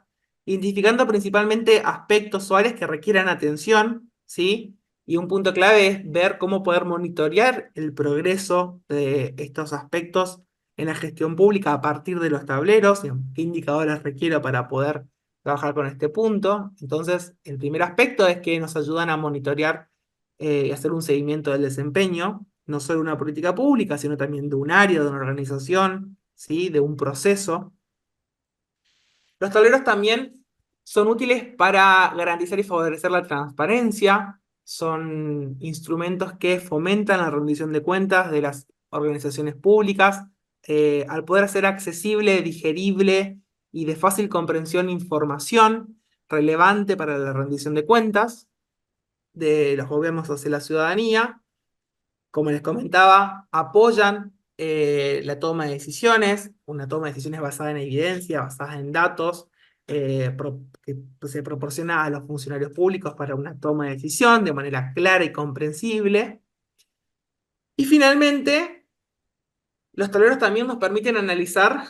identificando principalmente aspectos o áreas que requieran atención, ¿sí? Y un punto clave es ver cómo poder monitorear el progreso de estos aspectos en la gestión pública a partir de los tableros, qué indicadores requiero para poder trabajar con este punto. Entonces, el primer aspecto es que nos ayudan a monitorear y hacer un seguimiento del desempeño no solo de una política pública, sino también de un área, de una organización, ¿sí? De un proceso. Los tableros también son útiles para garantizar y favorecer la transparencia, son instrumentos que fomentan la rendición de cuentas de las organizaciones públicas, al poder hacer accesible, digerible y de fácil comprensión información relevante para la rendición de cuentas de los gobiernos hacia la ciudadanía. Como les comentaba, apoyan la toma de decisiones, una toma de decisiones basada en evidencia, basada en datos, que se proporciona a los funcionarios públicos para una toma de decisión de manera clara y comprensible. Y finalmente, los tableros también nos permiten analizar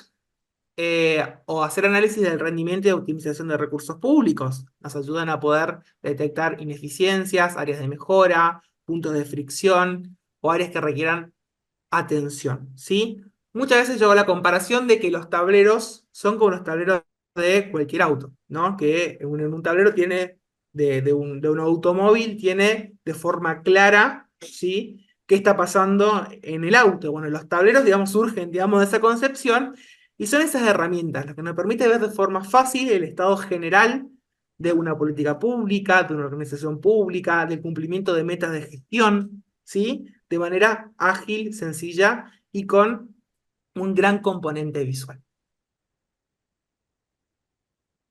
o hacer análisis del rendimiento y optimización de recursos públicos. Nos ayudan a poder detectar ineficiencias, áreas de mejora, puntos de fricción o áreas que requieran atención, ¿sí? Muchas veces yo hago la comparación de que los tableros son como los tableros de cualquier auto, ¿no? Que en un tablero tiene, de un automóvil, tiene de forma clara, ¿sí? ¿Qué está pasando en el auto? Bueno, los tableros, digamos, surgen, digamos, de esa concepción y son esas herramientas las que nos permiten ver de forma fácil el estado general de una política pública, de una organización pública, del cumplimiento de metas de gestión, ¿sí? De manera ágil, sencilla y con un gran componente visual.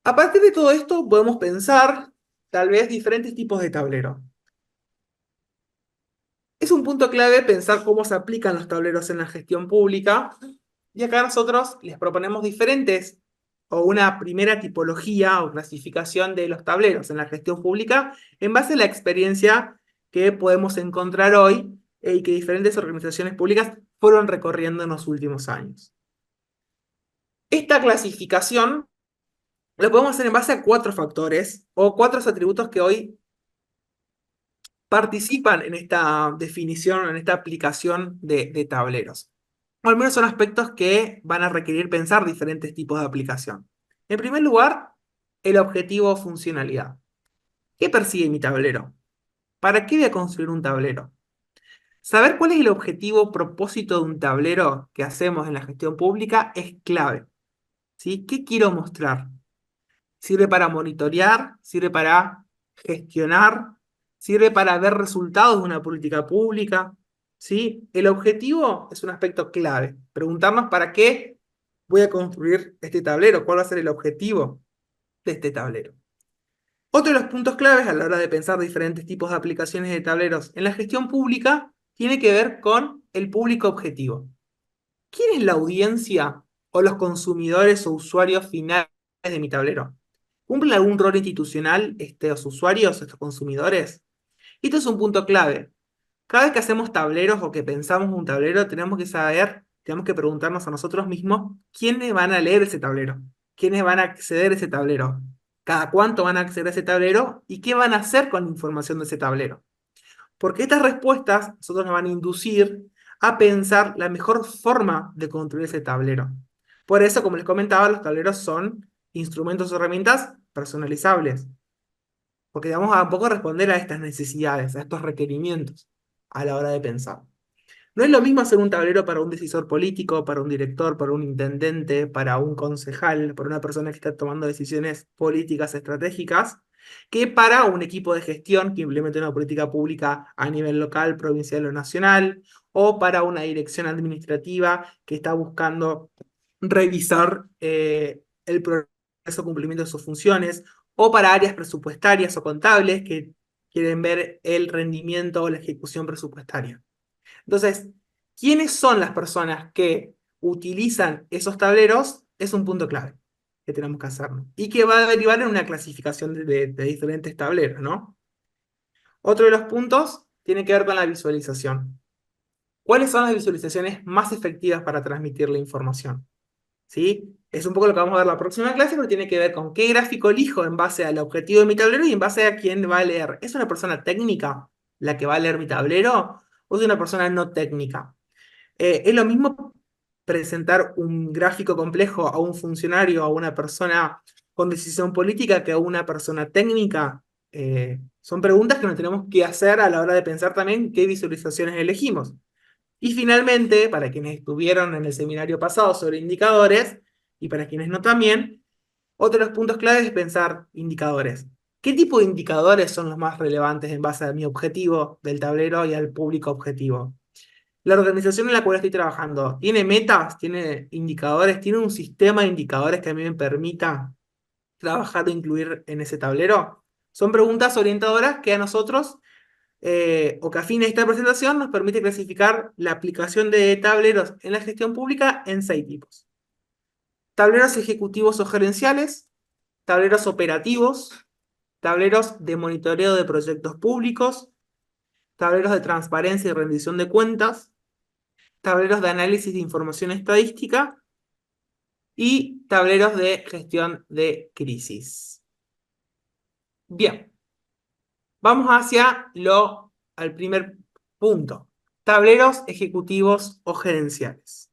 A partir de todo esto podemos pensar tal vez diferentes tipos de tablero. Es un punto clave pensar cómo se aplican los tableros en la gestión pública y acá nosotros les proponemos diferentes o una primera tipología o clasificación de los tableros en la gestión pública en base a la experiencia que podemos encontrar hoy y que diferentes organizaciones públicas fueron recorriendo en los últimos años. Esta clasificación la podemos hacer en base a 4 factores o 4 atributos que hoy participan en esta definición, en esta aplicación de tableros. O al menos son aspectos que van a requerir pensar diferentes tipos de aplicación. En primer lugar, el objetivo o funcionalidad. ¿Qué persigue mi tablero? ¿Para qué voy a construir un tablero? Saber cuál es el objetivo o propósito de un tablero que hacemos en la gestión pública es clave, ¿sí? ¿Qué quiero mostrar? ¿Sirve para monitorear? ¿Sirve para gestionar? ¿Sirve para ver resultados de una política pública? ¿Sí? El objetivo es un aspecto clave. Preguntarnos para qué voy a construir este tablero, cuál va a ser el objetivo de este tablero. Otro de los puntos claves a la hora de pensar diferentes tipos de aplicaciones de tableros en la gestión pública tiene que ver con el público objetivo. ¿Quién es la audiencia o los consumidores o usuarios finales de mi tablero? ¿Cumplen algún rol institucional estos usuarios, estos consumidores? Y esto es un punto clave. Cada vez que hacemos tableros o que pensamos un tablero, tenemos que saber, tenemos que preguntarnos a nosotros mismos quiénes van a leer ese tablero, quiénes van a acceder a ese tablero, cada cuánto van a acceder a ese tablero y qué van a hacer con la información de ese tablero. Porque estas respuestas nosotros nos van a inducir a pensar la mejor forma de construir ese tablero. Por eso, como les comentaba, los tableros son instrumentos o herramientas personalizables. Porque vamos a un poco responder a estas necesidades, a estos requerimientos a la hora de pensar. No es lo mismo hacer un tablero para un decisor político, para un director, para un intendente, para un concejal, para una persona que está tomando decisiones políticas estratégicas, que para un equipo de gestión que implemente una política pública a nivel local, provincial o nacional, o para una dirección administrativa que está buscando revisar el progreso o cumplimiento de sus funciones, o para áreas presupuestarias o contables que quieren ver el rendimiento o la ejecución presupuestaria. Entonces, ¿quiénes son las personas que utilizan esos tableros? Es un punto clave que tenemos que hacernos. Y que va a derivar en una clasificación de diferentes tableros, ¿no? Otro de los puntos tiene que ver con la visualización. ¿Cuáles son las visualizaciones más efectivas para transmitir la información? ¿Sí? Es un poco lo que vamos a ver la próxima clase, pero tiene que ver con qué gráfico elijo en base al objetivo de mi tablero y en base a quién va a leer. ¿Es una persona técnica la que va a leer mi tablero o es una persona no técnica? Es lo mismo presentar un gráfico complejo a un funcionario, a una persona con decisión política que a una persona técnica. Son preguntas que nos tenemos que hacer a la hora de pensar también qué visualizaciones elegimos. Y finalmente, para quienes estuvieron en el seminario pasado sobre indicadores, y para quienes no también, otro de los puntos claves es pensar indicadores. ¿Qué tipo de indicadores son los más relevantes en base a mi objetivo del tablero y al público objetivo? La organización en la cual estoy trabajando, ¿tiene metas? ¿Tiene indicadores? ¿Tiene un sistema de indicadores que a mí me permita trabajar o incluir en ese tablero? Son preguntas orientadoras que a nosotros, o que afín a esta presentación, nos permite clasificar la aplicación de tableros en la gestión pública en 6 tipos. Tableros ejecutivos o gerenciales, tableros operativos, tableros de monitoreo de proyectos públicos, tableros de transparencia y rendición de cuentas, tableros de análisis de información estadística y tableros de gestión de crisis. Bien, vamos al primer punto. Tableros ejecutivos o gerenciales.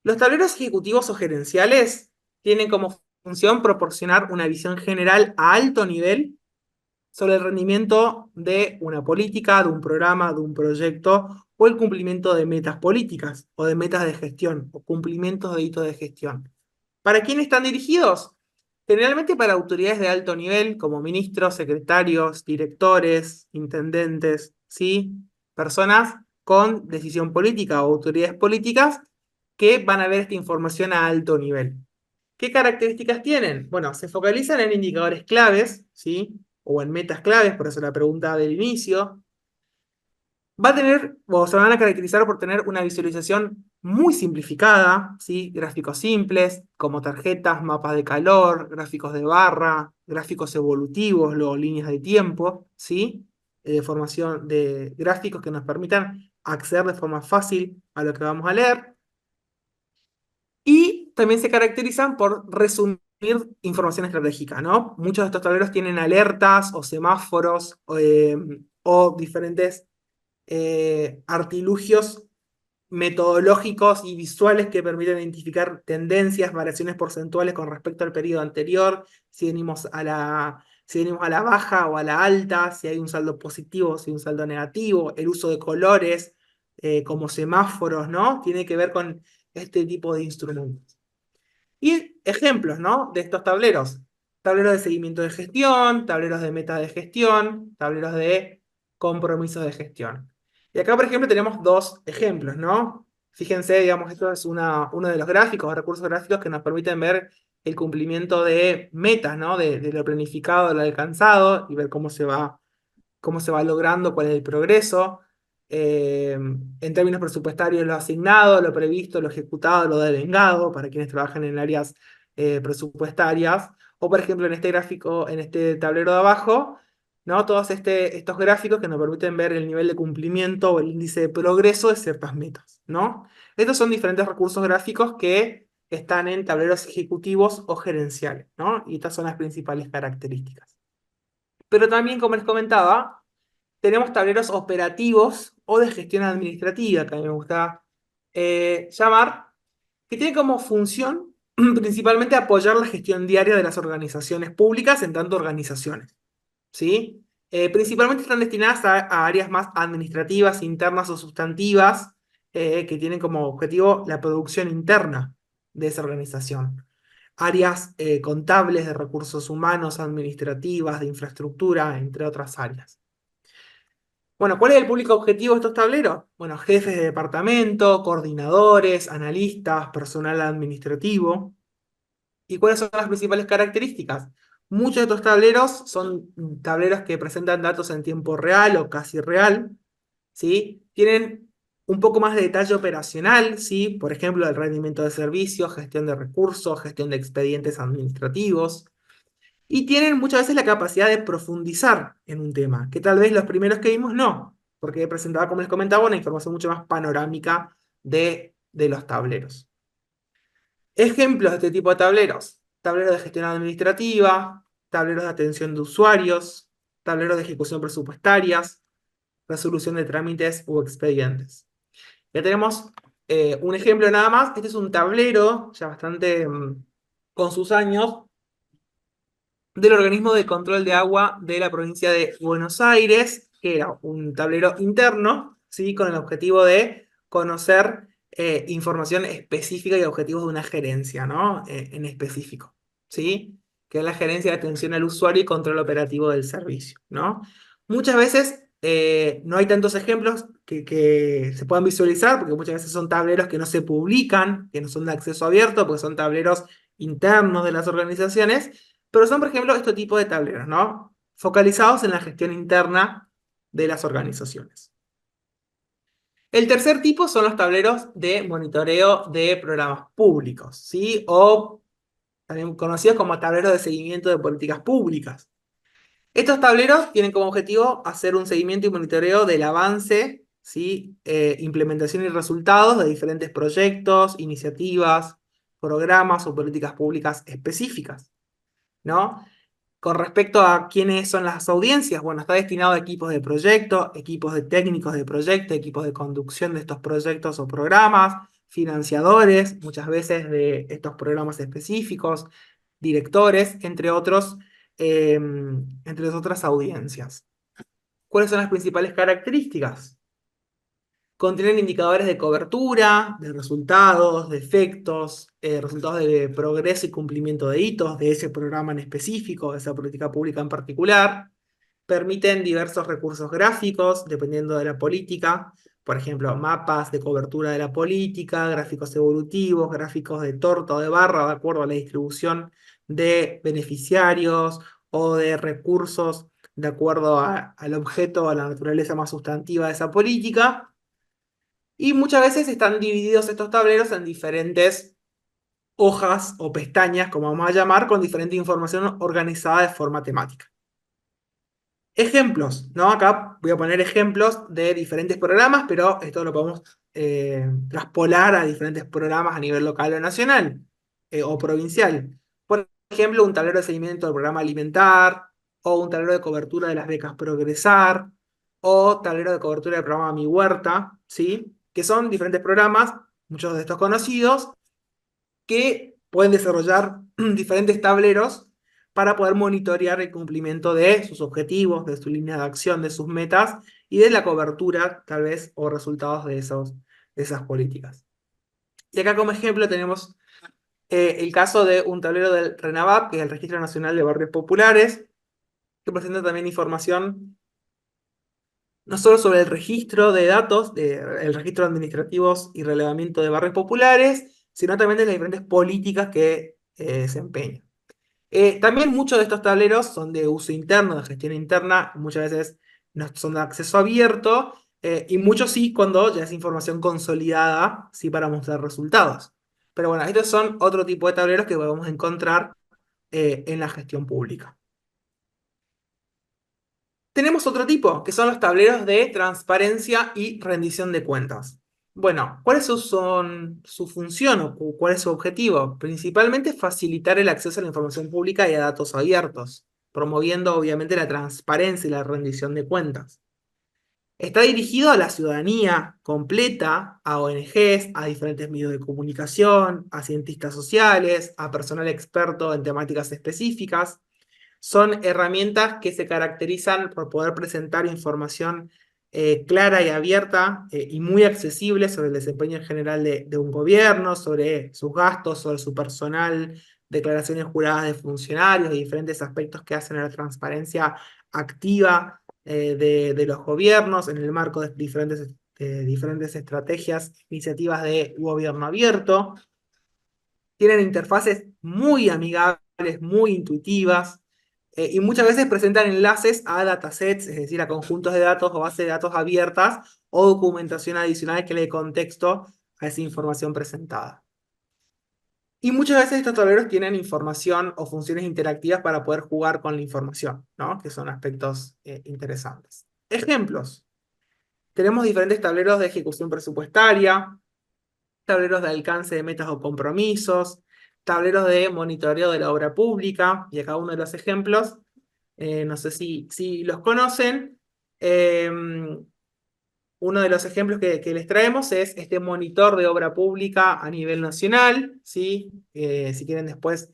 Los tableros ejecutivos o gerenciales tienen como función proporcionar una visión general a alto nivel sobre el rendimiento de una política, de un programa, de un proyecto, o el cumplimiento de metas políticas, o de metas de gestión, o cumplimientos de hitos de gestión. ¿Para quién están dirigidos? Generalmente para autoridades de alto nivel, como ministros, secretarios, directores, intendentes, ¿sí? Personas con decisión política o autoridades políticas que van a ver esta información a alto nivel. ¿Qué características tienen? Bueno, se focalizan en indicadores claves, ¿sí? O en metas claves, por eso la pregunta del inicio. Va a tener, o se van a caracterizar por tener una visualización muy simplificada, ¿sí? Gráficos simples, como tarjetas, mapas de calor, gráficos de barra, gráficos evolutivos, luego líneas de tiempo, ¿sí? Formación de gráficos que nos permitan acceder de forma fácil a lo que vamos a leer. Y también se caracterizan por resumir información estratégica, ¿no? Muchos de estos tableros tienen alertas o semáforos o diferentes artilugios metodológicos y visuales que permiten identificar tendencias, variaciones porcentuales con respecto al periodo anterior, si venimos a la baja o a la alta, si hay un saldo positivo, si hay un saldo negativo, el uso de colores como semáforos, ¿no? Tiene que ver con este tipo de instrumentos. Y ejemplos, ¿no? De estos tableros. Tableros de seguimiento de gestión, tableros de meta de gestión, tableros de compromisos de gestión. Y acá, por ejemplo, tenemos dos ejemplos, ¿no? Fíjense, digamos, esto es uno de los gráficos, recursos gráficos que nos permiten ver el cumplimiento de metas, ¿no? De lo planificado, de lo alcanzado, y ver cómo se va logrando, cuál es el progreso. En términos presupuestarios, lo asignado, lo previsto, lo ejecutado, lo devengado, para quienes trabajan en áreas presupuestarias. O, por ejemplo, en este gráfico, en este tablero de abajo, ¿no? Todos estos gráficos que nos permiten ver el nivel de cumplimiento o el índice de progreso de ciertas metas, ¿no? Estos son diferentes recursos gráficos que están en tableros ejecutivos o gerenciales, ¿no? Y estas son las principales características. Pero también, como les comentaba, tenemos tableros operativos o de gestión administrativa, que a mí me gusta llamar, que tienen como función principalmente apoyar la gestión diaria de las organizaciones públicas en tanto organizaciones, ¿sí? Principalmente están destinadas a áreas más administrativas, internas o sustantivas, que tienen como objetivo la producción interna de esa organización. Áreas contables de recursos humanos, administrativas, de infraestructura, entre otras áreas. Bueno, ¿cuál es el público objetivo de estos tableros? Bueno, jefes de departamento, coordinadores, analistas, personal administrativo. ¿Y cuáles son las principales características? Muchos de estos tableros son tableros que presentan datos en tiempo real o casi real, ¿sí? Tienen un poco más de detalle operacional, ¿sí? Por ejemplo, el rendimiento de servicios, gestión de recursos, gestión de expedientes administrativos. Y tienen muchas veces la capacidad de profundizar en un tema, que tal vez los primeros que vimos no, porque presentaba, como les comentaba, una información mucho más panorámica de los tableros. Ejemplos de este tipo de tableros: tableros de gestión administrativa, tableros de atención de usuarios, tableros de ejecución presupuestarias, resolución de trámites u expedientes. Ya tenemos un ejemplo nada más. Este es un tablero ya bastante con sus años, del organismo de control de agua de la provincia de Buenos Aires, que era un tablero interno, ¿sí? Con el objetivo de conocer información específica y objetivos de una gerencia, ¿no? En específico, ¿sí? Que es la gerencia de atención al usuario y control operativo del servicio, ¿no? Muchas veces no hay tantos ejemplos que se puedan visualizar, porque muchas veces son tableros que no se publican, que no son de acceso abierto, porque son tableros internos de las organizaciones, pero son, por ejemplo, este tipo de tableros, ¿no? Focalizados en la gestión interna de las organizaciones. El tercer tipo son los tableros de monitoreo de programas públicos, ¿sí? O también conocidos como tableros de seguimiento de políticas públicas. Estos tableros tienen como objetivo hacer un seguimiento y monitoreo del avance, ¿sí? Implementación y resultados de diferentes proyectos, iniciativas, programas o políticas públicas específicas, ¿no? Con respecto a quiénes son las audiencias, bueno, está destinado a equipos de proyecto, equipos de técnicos de proyecto, equipos de conducción de estos proyectos o programas, financiadores, muchas veces de estos programas específicos, directores, entre otras audiencias. ¿Cuáles son las principales características? Contienen indicadores de cobertura, de resultados, de efectos, resultados de progreso y cumplimiento de hitos de ese programa en específico, de esa política pública en particular. Permiten diversos recursos gráficos, dependiendo de la política. Por ejemplo, mapas de cobertura de la política, gráficos evolutivos, gráficos de torta o de barra, de acuerdo a la distribución de beneficiarios o de recursos, de acuerdo al objeto o a la naturaleza más sustantiva de esa política. Y muchas veces están divididos estos tableros en diferentes hojas o pestañas, como vamos a llamar, con diferente información organizada de forma temática. Ejemplos, ¿no? Acá voy a poner ejemplos de diferentes programas, pero esto lo podemos traspolar a diferentes programas a nivel local o nacional o provincial. Por ejemplo, un tablero de seguimiento del programa Alimentar, o un tablero de cobertura de las becas Progresar, o tablero de cobertura del programa Mi Huerta, ¿sí? Que son diferentes programas, muchos de estos conocidos, que pueden desarrollar diferentes tableros para poder monitorear el cumplimiento de sus objetivos, de su línea de acción, de sus metas y de la cobertura, tal vez, o resultados de esas políticas. Y acá como ejemplo tenemos el caso de un tablero del RENAVAP, que es el Registro Nacional de Barrios Populares, que presenta también información no solo sobre el registro de datos, el registro de administrativos y relevamiento de barrios populares, sino también de las diferentes políticas que desempeñan. También muchos de estos tableros son de uso interno, de gestión interna, muchas veces no son de acceso abierto, y muchos sí cuando ya es información consolidada, sí para mostrar resultados. Pero bueno, estos son otro tipo de tableros que podemos encontrar en la gestión pública. Tenemos otro tipo, que son los tableros de transparencia y rendición de cuentas. Bueno, ¿cuáles son su función o cuál es su objetivo? Principalmente facilitar el acceso a la información pública y a datos abiertos, promoviendo obviamente la transparencia y la rendición de cuentas. Está dirigido a la ciudadanía completa, a ONGs, a diferentes medios de comunicación, a cientistas sociales, a personal experto en temáticas específicas. Son herramientas que se caracterizan por poder presentar información clara y abierta y muy accesible sobre el desempeño en general de un gobierno, sobre sus gastos, sobre su personal, declaraciones juradas de funcionarios y diferentes aspectos que hacen a la transparencia activa de los gobiernos en el marco de diferentes estrategias, iniciativas de gobierno abierto. Tienen interfaces muy amigables, muy intuitivas, y muchas veces presentan enlaces a datasets, es decir, a conjuntos de datos o bases de datos abiertas o documentación adicional que le dé contexto a esa información presentada. Y muchas veces estos tableros tienen información o funciones interactivas para poder jugar con la información, ¿no? Que son aspectos interesantes. Ejemplos. Tenemos diferentes tableros de ejecución presupuestaria, tableros de alcance de metas o compromisos, tableros de monitoreo de la obra pública, y acá uno de los ejemplos, no sé si los conocen, uno de los ejemplos que les traemos es este monitor de obra pública a nivel nacional, ¿sí? Si quieren después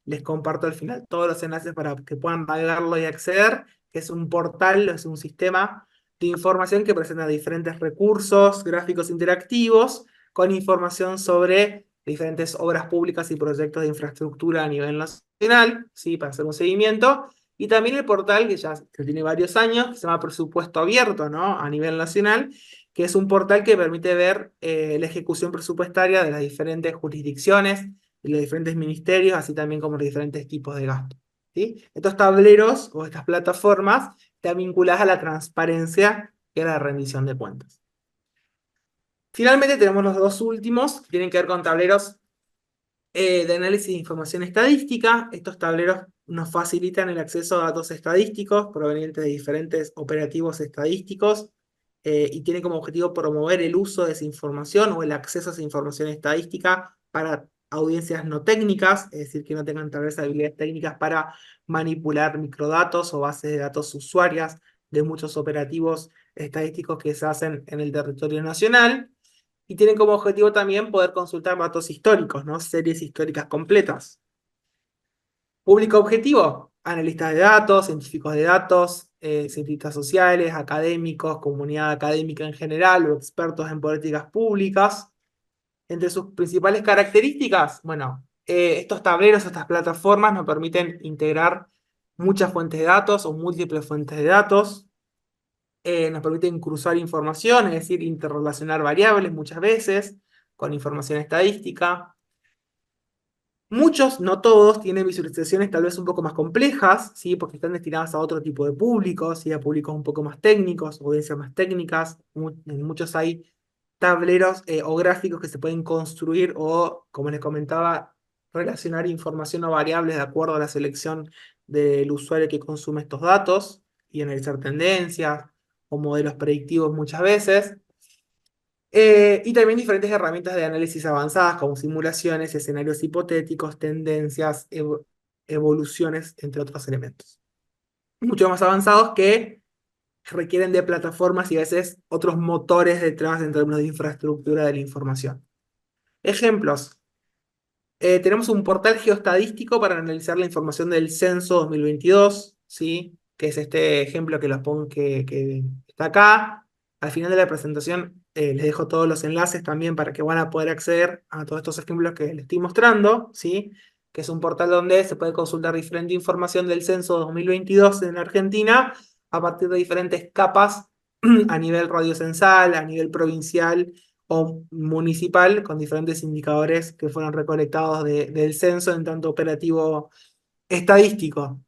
les comparto al final todos los enlaces para que puedan pagarlo y acceder, que es un portal, es un sistema de información que presenta diferentes recursos gráficos interactivos con información sobre diferentes obras públicas y proyectos de infraestructura a nivel nacional, ¿sí? Para hacer un seguimiento. Y también el portal que tiene varios años, que se llama Presupuesto Abierto, ¿no? A nivel nacional, que es un portal que permite ver la ejecución presupuestaria de las diferentes jurisdicciones, de los diferentes ministerios, así también como los diferentes tipos de gasto, ¿sí? Estos tableros o estas plataformas están vinculadas a la transparencia y a la rendición de cuentas. Finalmente tenemos los dos últimos, que tienen que ver con tableros de análisis de información estadística. Estos tableros nos facilitan el acceso a datos estadísticos provenientes de diferentes operativos estadísticos y tienen como objetivo promover el uso de esa información o el acceso a esa información estadística para audiencias no técnicas, es decir, que no tengan tal vez habilidades técnicas para manipular microdatos o bases de datos usuarias de muchos operativos estadísticos que se hacen en el territorio nacional. Y tienen como objetivo también poder consultar datos históricos, ¿no? Series históricas completas. Público objetivo: analistas de datos, científicos de datos, cientistas sociales, académicos, comunidad académica en general o expertos en políticas públicas. Entre sus principales características, bueno, estos tableros, estas plataformas nos permiten integrar muchas fuentes de datos o múltiples fuentes de datos. Nos permiten cruzar información, es decir, interrelacionar variables muchas veces con información estadística. Muchos, no todos, tienen visualizaciones tal vez un poco más complejas, ¿sí? Porque están destinadas a otro tipo de públicos, ¿sí? A públicos un poco más técnicos, audiencias más técnicas. En muchos hay tableros o gráficos que se pueden construir o, como les comentaba, relacionar información o variables de acuerdo a la selección del usuario que consume estos datos y analizar tendencias o modelos predictivos muchas veces. Y también diferentes herramientas de análisis avanzadas como simulaciones, escenarios hipotéticos, tendencias, evoluciones, entre otros elementos. Mucho más avanzados que requieren de plataformas y a veces otros motores detrás en términos de infraestructura de la información. Ejemplos. Tenemos un portal geoestadístico para analizar la información del censo 2022, ¿sí? Que es este ejemplo que, que está acá. Al final de la presentación les dejo todos los enlaces también para que van a poder acceder a todos estos ejemplos que les estoy mostrando, ¿sí? Que es un portal donde se puede consultar diferente información del censo 2022 en Argentina a partir de diferentes capas a nivel radiocensal, a nivel provincial o municipal, con diferentes indicadores que fueron recolectados del censo en tanto operativo estadístico.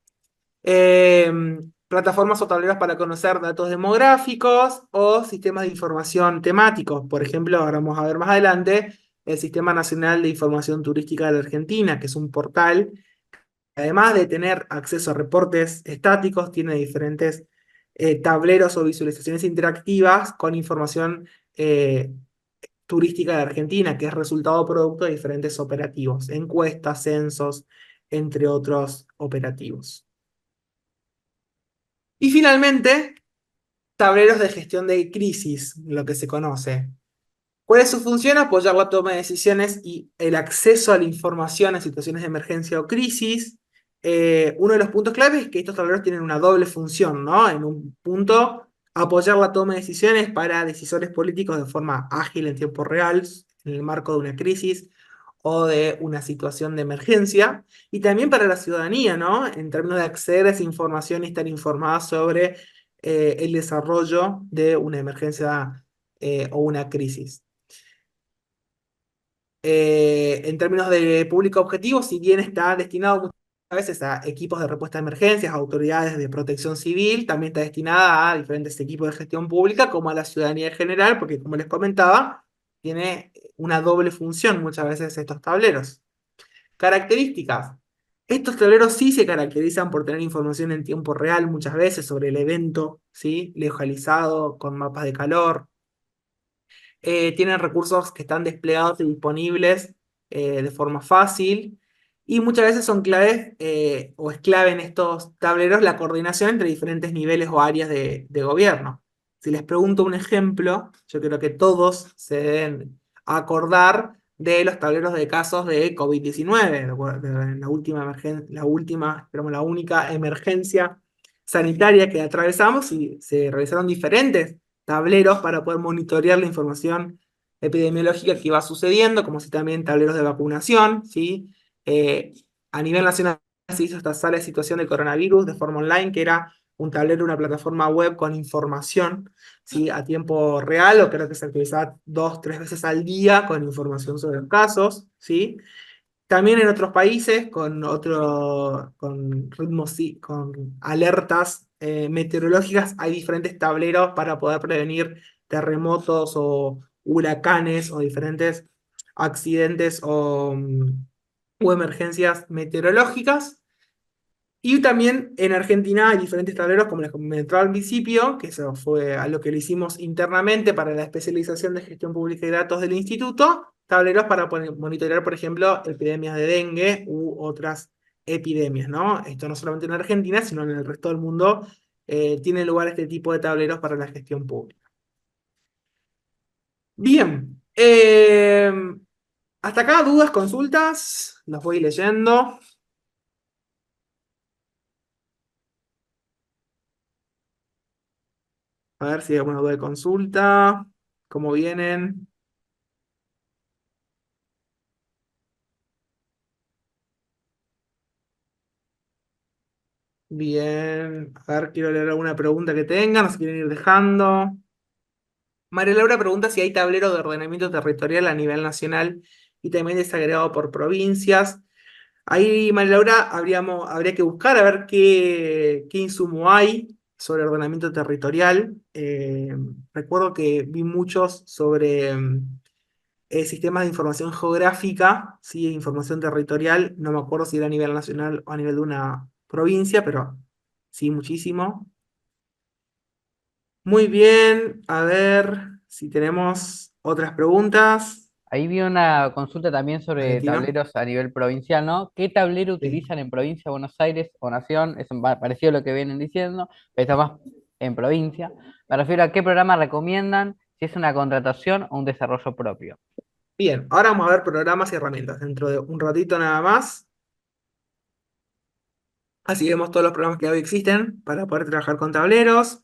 Plataformas o tableros para conocer datos demográficos o sistemas de información temáticos. Por ejemplo, ahora vamos a ver más adelante el Sistema Nacional de Información Turística de la Argentina, que es un portal que, además de tener acceso a reportes estáticos, tiene diferentes tableros o visualizaciones interactivas con información turística de Argentina, que es resultado producto de diferentes operativos, encuestas, censos, entre otros operativos. Y finalmente, tableros de gestión de crisis, lo que se conoce. ¿Cuál es su función? Apoyar la toma de decisiones y el acceso a la información en situaciones de emergencia o crisis. Uno de los puntos claves es que estos tableros tienen una doble función, ¿no? En un punto, apoyar la toma de decisiones para decisores políticos de forma ágil en tiempo real, en el marco de una crisis o de una situación de emergencia, y también para la ciudadanía, ¿no? En términos de acceder a esa información y estar informada sobre el desarrollo de una emergencia o una crisis. En términos de público objetivo, si bien está destinado muchas veces a equipos de respuesta a emergencias, a autoridades de protección civil, también está destinada a diferentes equipos de gestión pública, como a la ciudadanía en general, porque como les comentaba, tiene una doble función muchas veces estos tableros. Características. Estos tableros sí se caracterizan por tener información en tiempo real muchas veces sobre el evento, ¿sí? Localizado, con mapas de calor, tienen recursos que están desplegados y disponibles de forma fácil y muchas veces son claves o es clave en estos tableros la coordinación entre diferentes niveles o áreas de gobierno. Si les pregunto un ejemplo, yo creo que todos se deben acordar de los tableros de casos de COVID-19, la última, la única emergencia sanitaria que atravesamos y se realizaron diferentes tableros para poder monitorear la información epidemiológica que iba sucediendo, como si también tableros de vacunación, ¿sí? A nivel nacional se hizo esta sala de situación de coronavirus de forma online, que era un tablero, una plataforma web con información, ¿sí? A tiempo real, o creo que se actualizaba 2, 3 veces al día con información sobre los casos, ¿sí? También en otros países, con ritmos, con alertas meteorológicas, hay diferentes tableros para poder prevenir terremotos o huracanes o diferentes accidentes o emergencias meteorológicas. Y también en Argentina hay diferentes tableros, como les comentaba al principio, que eso fue a lo que le hicimos internamente para la especialización de gestión pública y datos del instituto, tableros para monitorear, por ejemplo, epidemias de dengue u otras epidemias, ¿no? Esto no solamente en Argentina, sino en el resto del mundo tiene lugar este tipo de tableros para la gestión pública. Bien, hasta acá dudas, consultas, los voy leyendo. A ver si hay alguna duda de consulta. ¿Cómo vienen? Bien. A ver, quiero leer alguna pregunta que tengan, nos quieren ir dejando. María Laura pregunta si hay tablero de ordenamiento territorial a nivel nacional y también desagregado por provincias. Ahí, María Laura, habría que buscar a ver qué insumo hay sobre ordenamiento territorial. Recuerdo que vi muchos sobre sistemas de información geográfica, ¿sí? Información territorial, no me acuerdo si era a nivel nacional o a nivel de una provincia, pero sí, muchísimo. Muy bien, a ver si tenemos otras preguntas. Ahí vi una consulta también sobre Valentino. tableros a nivel provincial, ¿no? ¿Qué tablero Sí. utilizan en provincia de Buenos Aires o Nación? Es parecido a lo que vienen diciendo, pero está más en provincia. Me refiero a qué programa recomiendan, si es una contratación o un desarrollo propio. Bien, ahora vamos a ver programas y herramientas dentro de un ratito nada más. Así vemos todos los programas que hoy existen para poder trabajar con tableros.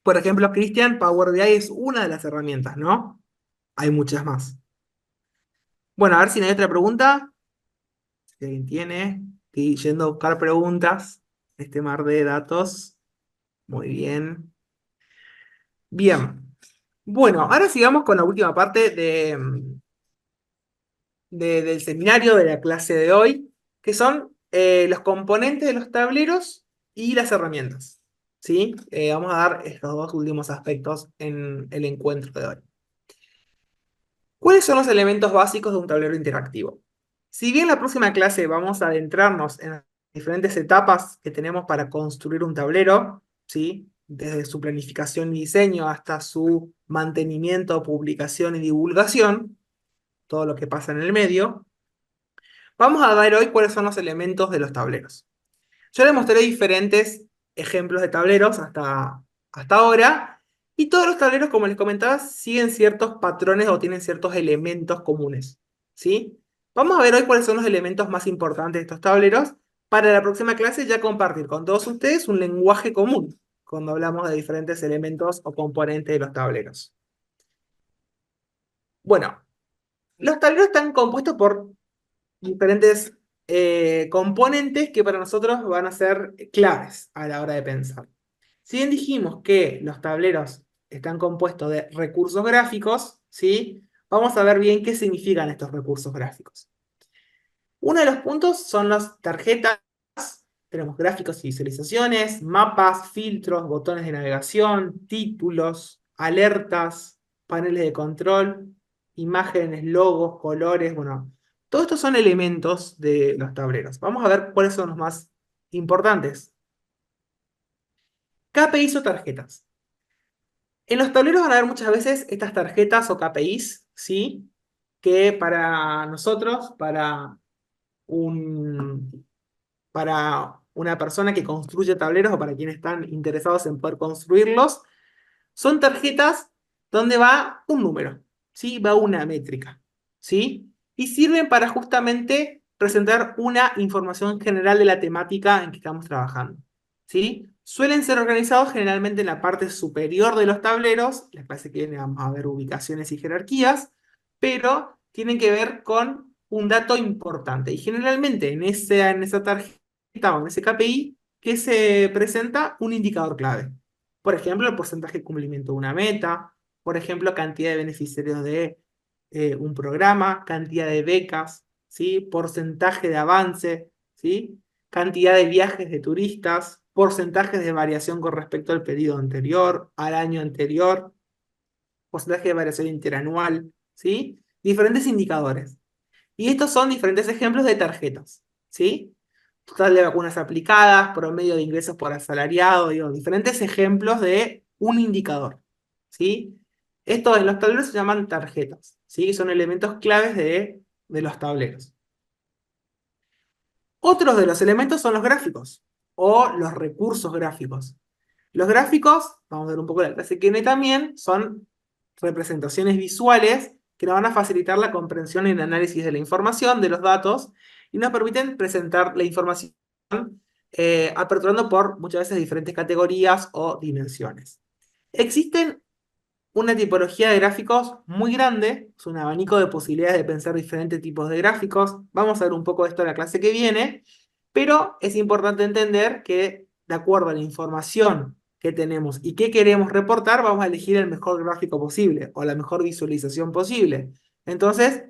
Por ejemplo, Cristian, Power BI es una de las herramientas, ¿no? Hay muchas más. Bueno, a ver si no hay otra pregunta. Si alguien tiene. Estoy yendo a buscar preguntas. Este mar de datos. Muy bien. Bien. Bueno, ahora sigamos con la última parte del seminario de la clase de hoy, que son los componentes de los tableros y las herramientas. ¿Sí? Vamos a dar estos dos últimos aspectos en el encuentro de hoy. ¿Cuáles son los elementos básicos de un tablero interactivo? Si bien en la próxima clase vamos a adentrarnos en las diferentes etapas que tenemos para construir un tablero, ¿sí? Desde su planificación y diseño hasta su mantenimiento, publicación y divulgación, todo lo que pasa en el medio, vamos a ver hoy cuáles son los elementos de los tableros. Yo les mostré diferentes ejemplos de tableros hasta ahora, y todos los tableros, como les comentaba, siguen ciertos patrones o tienen ciertos elementos comunes, ¿sí? Vamos a ver hoy cuáles son los elementos más importantes de estos tableros, para la próxima clase ya compartir con todos ustedes un lenguaje común, cuando hablamos de diferentes elementos o componentes de los tableros. Bueno, los tableros están compuestos por diferentes componentes que para nosotros van a ser claves a la hora de pensar. Si bien dijimos que los tableros están compuestos de recursos gráficos, ¿sí? Vamos a ver bien qué significan estos recursos gráficos. Uno de los puntos son las tarjetas. Tenemos gráficos y visualizaciones, mapas, filtros, botones de navegación, títulos, alertas, paneles de control, imágenes, logos, colores, bueno, todos estos son elementos de los tableros. Vamos a ver cuáles son los más importantes. KPIs o tarjetas. En los tableros van a haber muchas veces estas tarjetas o KPIs, ¿sí? Que para nosotros, un, para una persona que construye tableros o para quienes están interesados en poder construirlos, son tarjetas donde va un número, ¿sí? Va una métrica, ¿sí? Y sirven para justamente presentar una información general de la temática en que estamos trabajando, ¿sí? Suelen ser organizados generalmente en la parte superior de los tableros, les parece que vamos a ver ubicaciones y jerarquías, pero tienen que ver con un dato importante. Y generalmente en esa tarjeta o en ese KPI que se presenta un indicador clave. Por ejemplo, el porcentaje de cumplimiento de una meta, por ejemplo, cantidad de beneficiarios de un programa, cantidad de becas, ¿sí? Porcentaje de avance, ¿sí? Cantidad de viajes de turistas, porcentajes de variación con respecto al periodo anterior, al año anterior, porcentaje de variación interanual, ¿sí? Diferentes indicadores. Y estos son diferentes ejemplos de tarjetas, ¿sí? Total de vacunas aplicadas, promedio de ingresos por asalariado, digo, diferentes ejemplos de un indicador, ¿sí? Estos en los tableros se llaman tarjetas, ¿sí? Son elementos claves de los tableros. Otros de los elementos son los gráficos o los recursos gráficos. Los gráficos, vamos a ver un poco la clase que viene también, son representaciones visuales que nos van a facilitar la comprensión y el análisis de la información, de los datos, y nos permiten presentar la información aperturando por muchas veces diferentes categorías o dimensiones. Existen una tipología de gráficos muy grande, es un abanico de posibilidades de pensar diferentes tipos de gráficos. Vamos a ver un poco de esto en la clase que viene, pero es importante entender que de acuerdo a la información que tenemos y que queremos reportar, vamos a elegir el mejor gráfico posible o la mejor visualización posible. Entonces,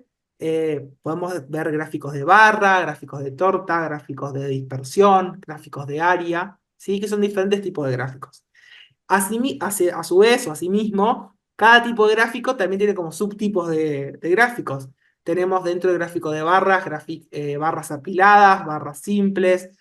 podemos ver gráficos de barra, gráficos de torta, gráficos de dispersión, gráficos de área, ¿sí? Que son diferentes tipos de gráficos. A su vez o asimismo, cada tipo de gráfico también tiene como subtipos de gráficos. Tenemos dentro del gráfico de barras, barras apiladas, barras simples,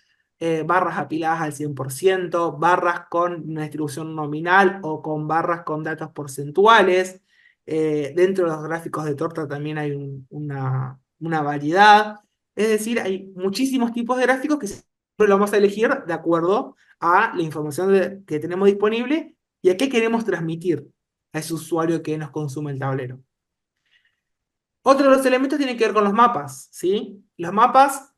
barras apiladas al 100%, barras con una distribución nominal o con barras con datos porcentuales. Dentro de los gráficos de torta también hay una variedad. Es decir, hay muchísimos tipos de gráficos que siempre lo vamos a elegir de acuerdo a la información que tenemos disponible y a qué queremos transmitir a ese usuario que nos consume el tablero. Otro de los elementos tiene que ver con los mapas, ¿sí? Los mapas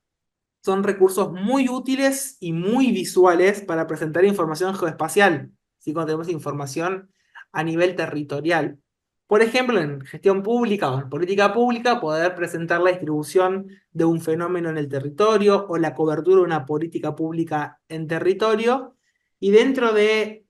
son recursos muy útiles y muy visuales para presentar información geoespacial, ¿sí? Cuando tenemos información a nivel territorial. Por ejemplo, en gestión pública o en política pública, poder presentar la distribución de un fenómeno en el territorio o la cobertura de una política pública en territorio. Y dentro de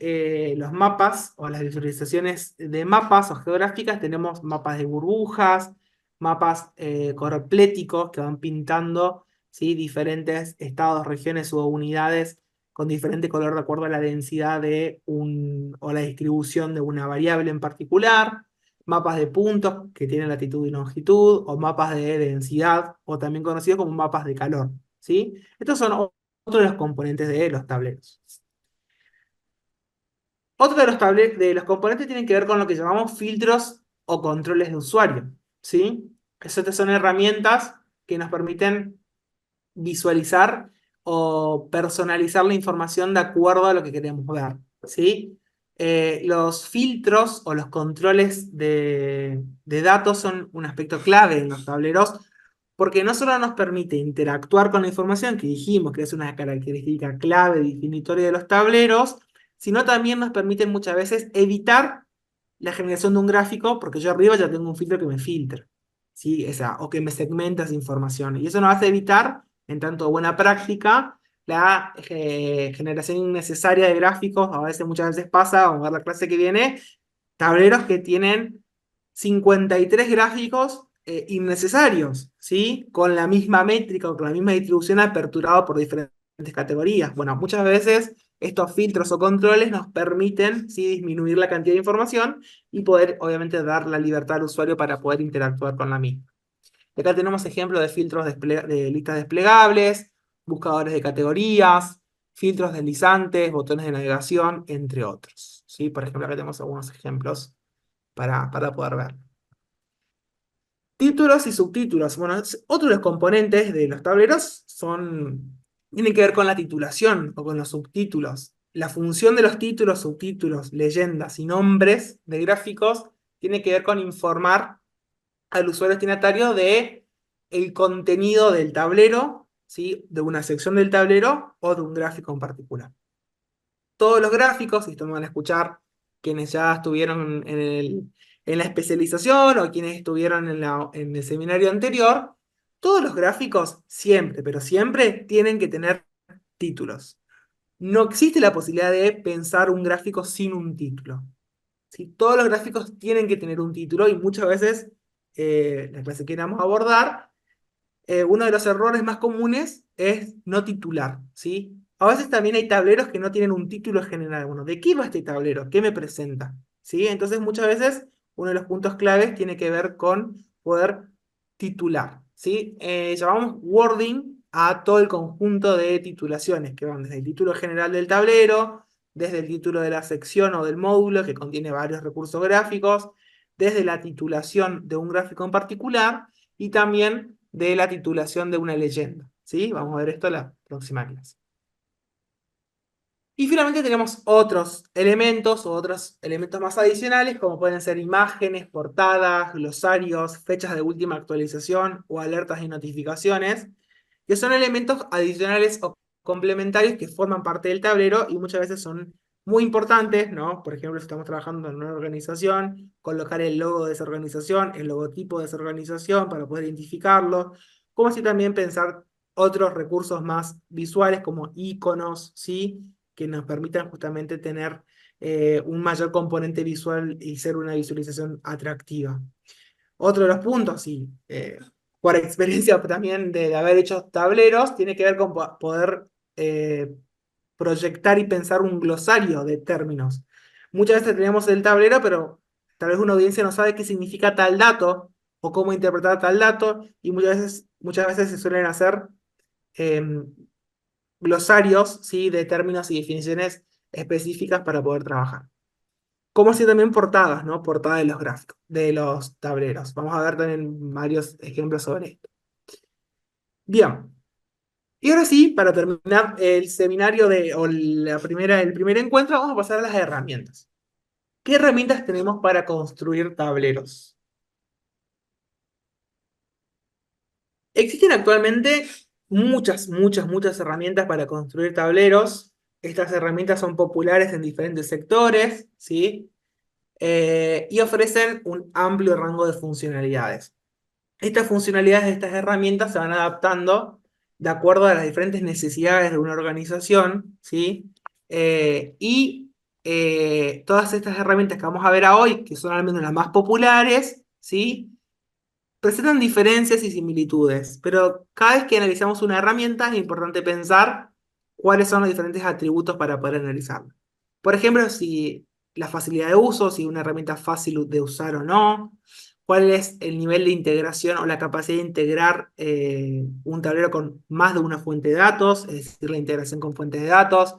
los mapas o las visualizaciones de mapas o geográficas tenemos mapas de burbujas, mapas corpléticos que van pintando, ¿sí? Diferentes estados, regiones o unidades con diferente color de acuerdo a la densidad o la distribución de una variable en particular, mapas de puntos que tienen latitud y longitud, o mapas de densidad, o también conocidos como mapas de calor, ¿sí? Estos son otros de los componentes de los tableros. Otro de los componentes tienen que ver con lo que llamamos filtros o controles de usuario, ¿sí? Estas son herramientas que nos permiten visualizar o personalizar la información de acuerdo a lo que queremos ver, ¿sí? Los filtros o los controles de datos son un aspecto clave en los tableros porque no solo nos permite interactuar con la información que dijimos que es una característica clave definitoria de los tableros, sino también nos permite muchas veces evitar la generación de un gráfico porque yo arriba ya tengo un filtro que me filtra, ¿sí? O que me segmenta esa información. Y eso nos hace evitar, en tanto buena práctica, la generación innecesaria de gráficos. Muchas veces pasa, vamos a ver la clase que viene, tableros que tienen 53 gráficos innecesarios, ¿sí? Con la misma métrica o con la misma distribución aperturado por diferentes categorías. Bueno, muchas veces estos filtros o controles nos permiten, ¿sí? Disminuir la cantidad de información y poder, obviamente, dar la libertad al usuario para poder interactuar con la misma. Acá tenemos ejemplos de filtros de listas desplegables, buscadores de categorías, filtros deslizantes, botones de navegación, entre otros, ¿sí? Por ejemplo, acá tenemos algunos ejemplos para poder ver. Títulos y subtítulos. Bueno, otro de los componentes de los tableros tienen que ver con la titulación o con los subtítulos. La función de los títulos, subtítulos, leyendas y nombres de gráficos tiene que ver con informar al usuario destinatario de el contenido del tablero, ¿sí? De una sección del tablero o de un gráfico en particular. todos los gráficos, y esto me van a escuchar quienes ya estuvieron en la especialización o quienes estuvieron en el seminario anterior, todos los gráficos siempre, pero siempre tienen que tener títulos. No existe la posibilidad de pensar un gráfico sin un título. ¿Sí? Todos los gráficos tienen que tener un título y muchas veces, la clase que vamos a abordar, uno de los errores más comunes es no titular, ¿sí? A veces también hay tableros que no tienen un título general. Bueno, ¿de qué va este tablero? ¿Qué me presenta? ¿Sí? Entonces muchas veces uno de los puntos claves tiene que ver con poder titular, ¿sí? Llamamos wording a todo el conjunto de titulaciones que van desde el título general del tablero, desde el título de la sección o del módulo que contiene varios recursos gráficos, desde la titulación de un gráfico en particular y también de la titulación de una leyenda, ¿sí? Vamos a ver esto en la próxima clase. Y finalmente tenemos otros elementos o otros elementos más adicionales, como pueden ser imágenes, portadas, glosarios, fechas de última actualización o alertas y notificaciones, que son elementos adicionales o complementarios que forman parte del tablero y muchas veces son muy importantes, ¿no? Por ejemplo, si estamos trabajando en una organización, colocar el logo de esa organización, el logotipo de esa organización para poder identificarlo, como así también pensar otros recursos más visuales como iconos, ¿sí? Que nos permitan justamente tener un mayor componente visual y ser una visualización atractiva. Otro de los puntos, y por experiencia también de haber hecho tableros, tiene que ver con poder proyectar y pensar un glosario de términos. Muchas veces tenemos el tablero, pero tal vez una audiencia no sabe qué significa tal dato o cómo interpretar tal dato, y muchas veces se suelen hacer em, glosarios, ¿sí? De términos y definiciones específicas para poder trabajar. Como así también portadas, ¿no? Portada de los gráficos, de los tableros. Vamos a ver también varios ejemplos sobre esto. Bien. Y ahora sí, para terminar el seminario o el primer encuentro, vamos a pasar a las herramientas. ¿Qué herramientas tenemos para construir tableros? Existen actualmente muchas herramientas para construir tableros. Estas herramientas son populares en diferentes sectores, ¿sí? Y ofrecen un amplio rango de funcionalidades. Estas funcionalidades de estas herramientas se van adaptando de acuerdo a las diferentes necesidades de una organización, ¿sí? Todas estas herramientas que vamos a ver hoy, que son al menos las más populares, ¿sí? Presentan diferencias y similitudes, pero cada vez que analizamos una herramienta es importante pensar cuáles son los diferentes atributos para poder analizarla. Por ejemplo, si la facilidad de uso, si una herramienta es fácil de usar o no, cuál es el nivel de integración o la capacidad de integrar un tablero con más de una fuente de datos, es decir, la integración con fuentes de datos,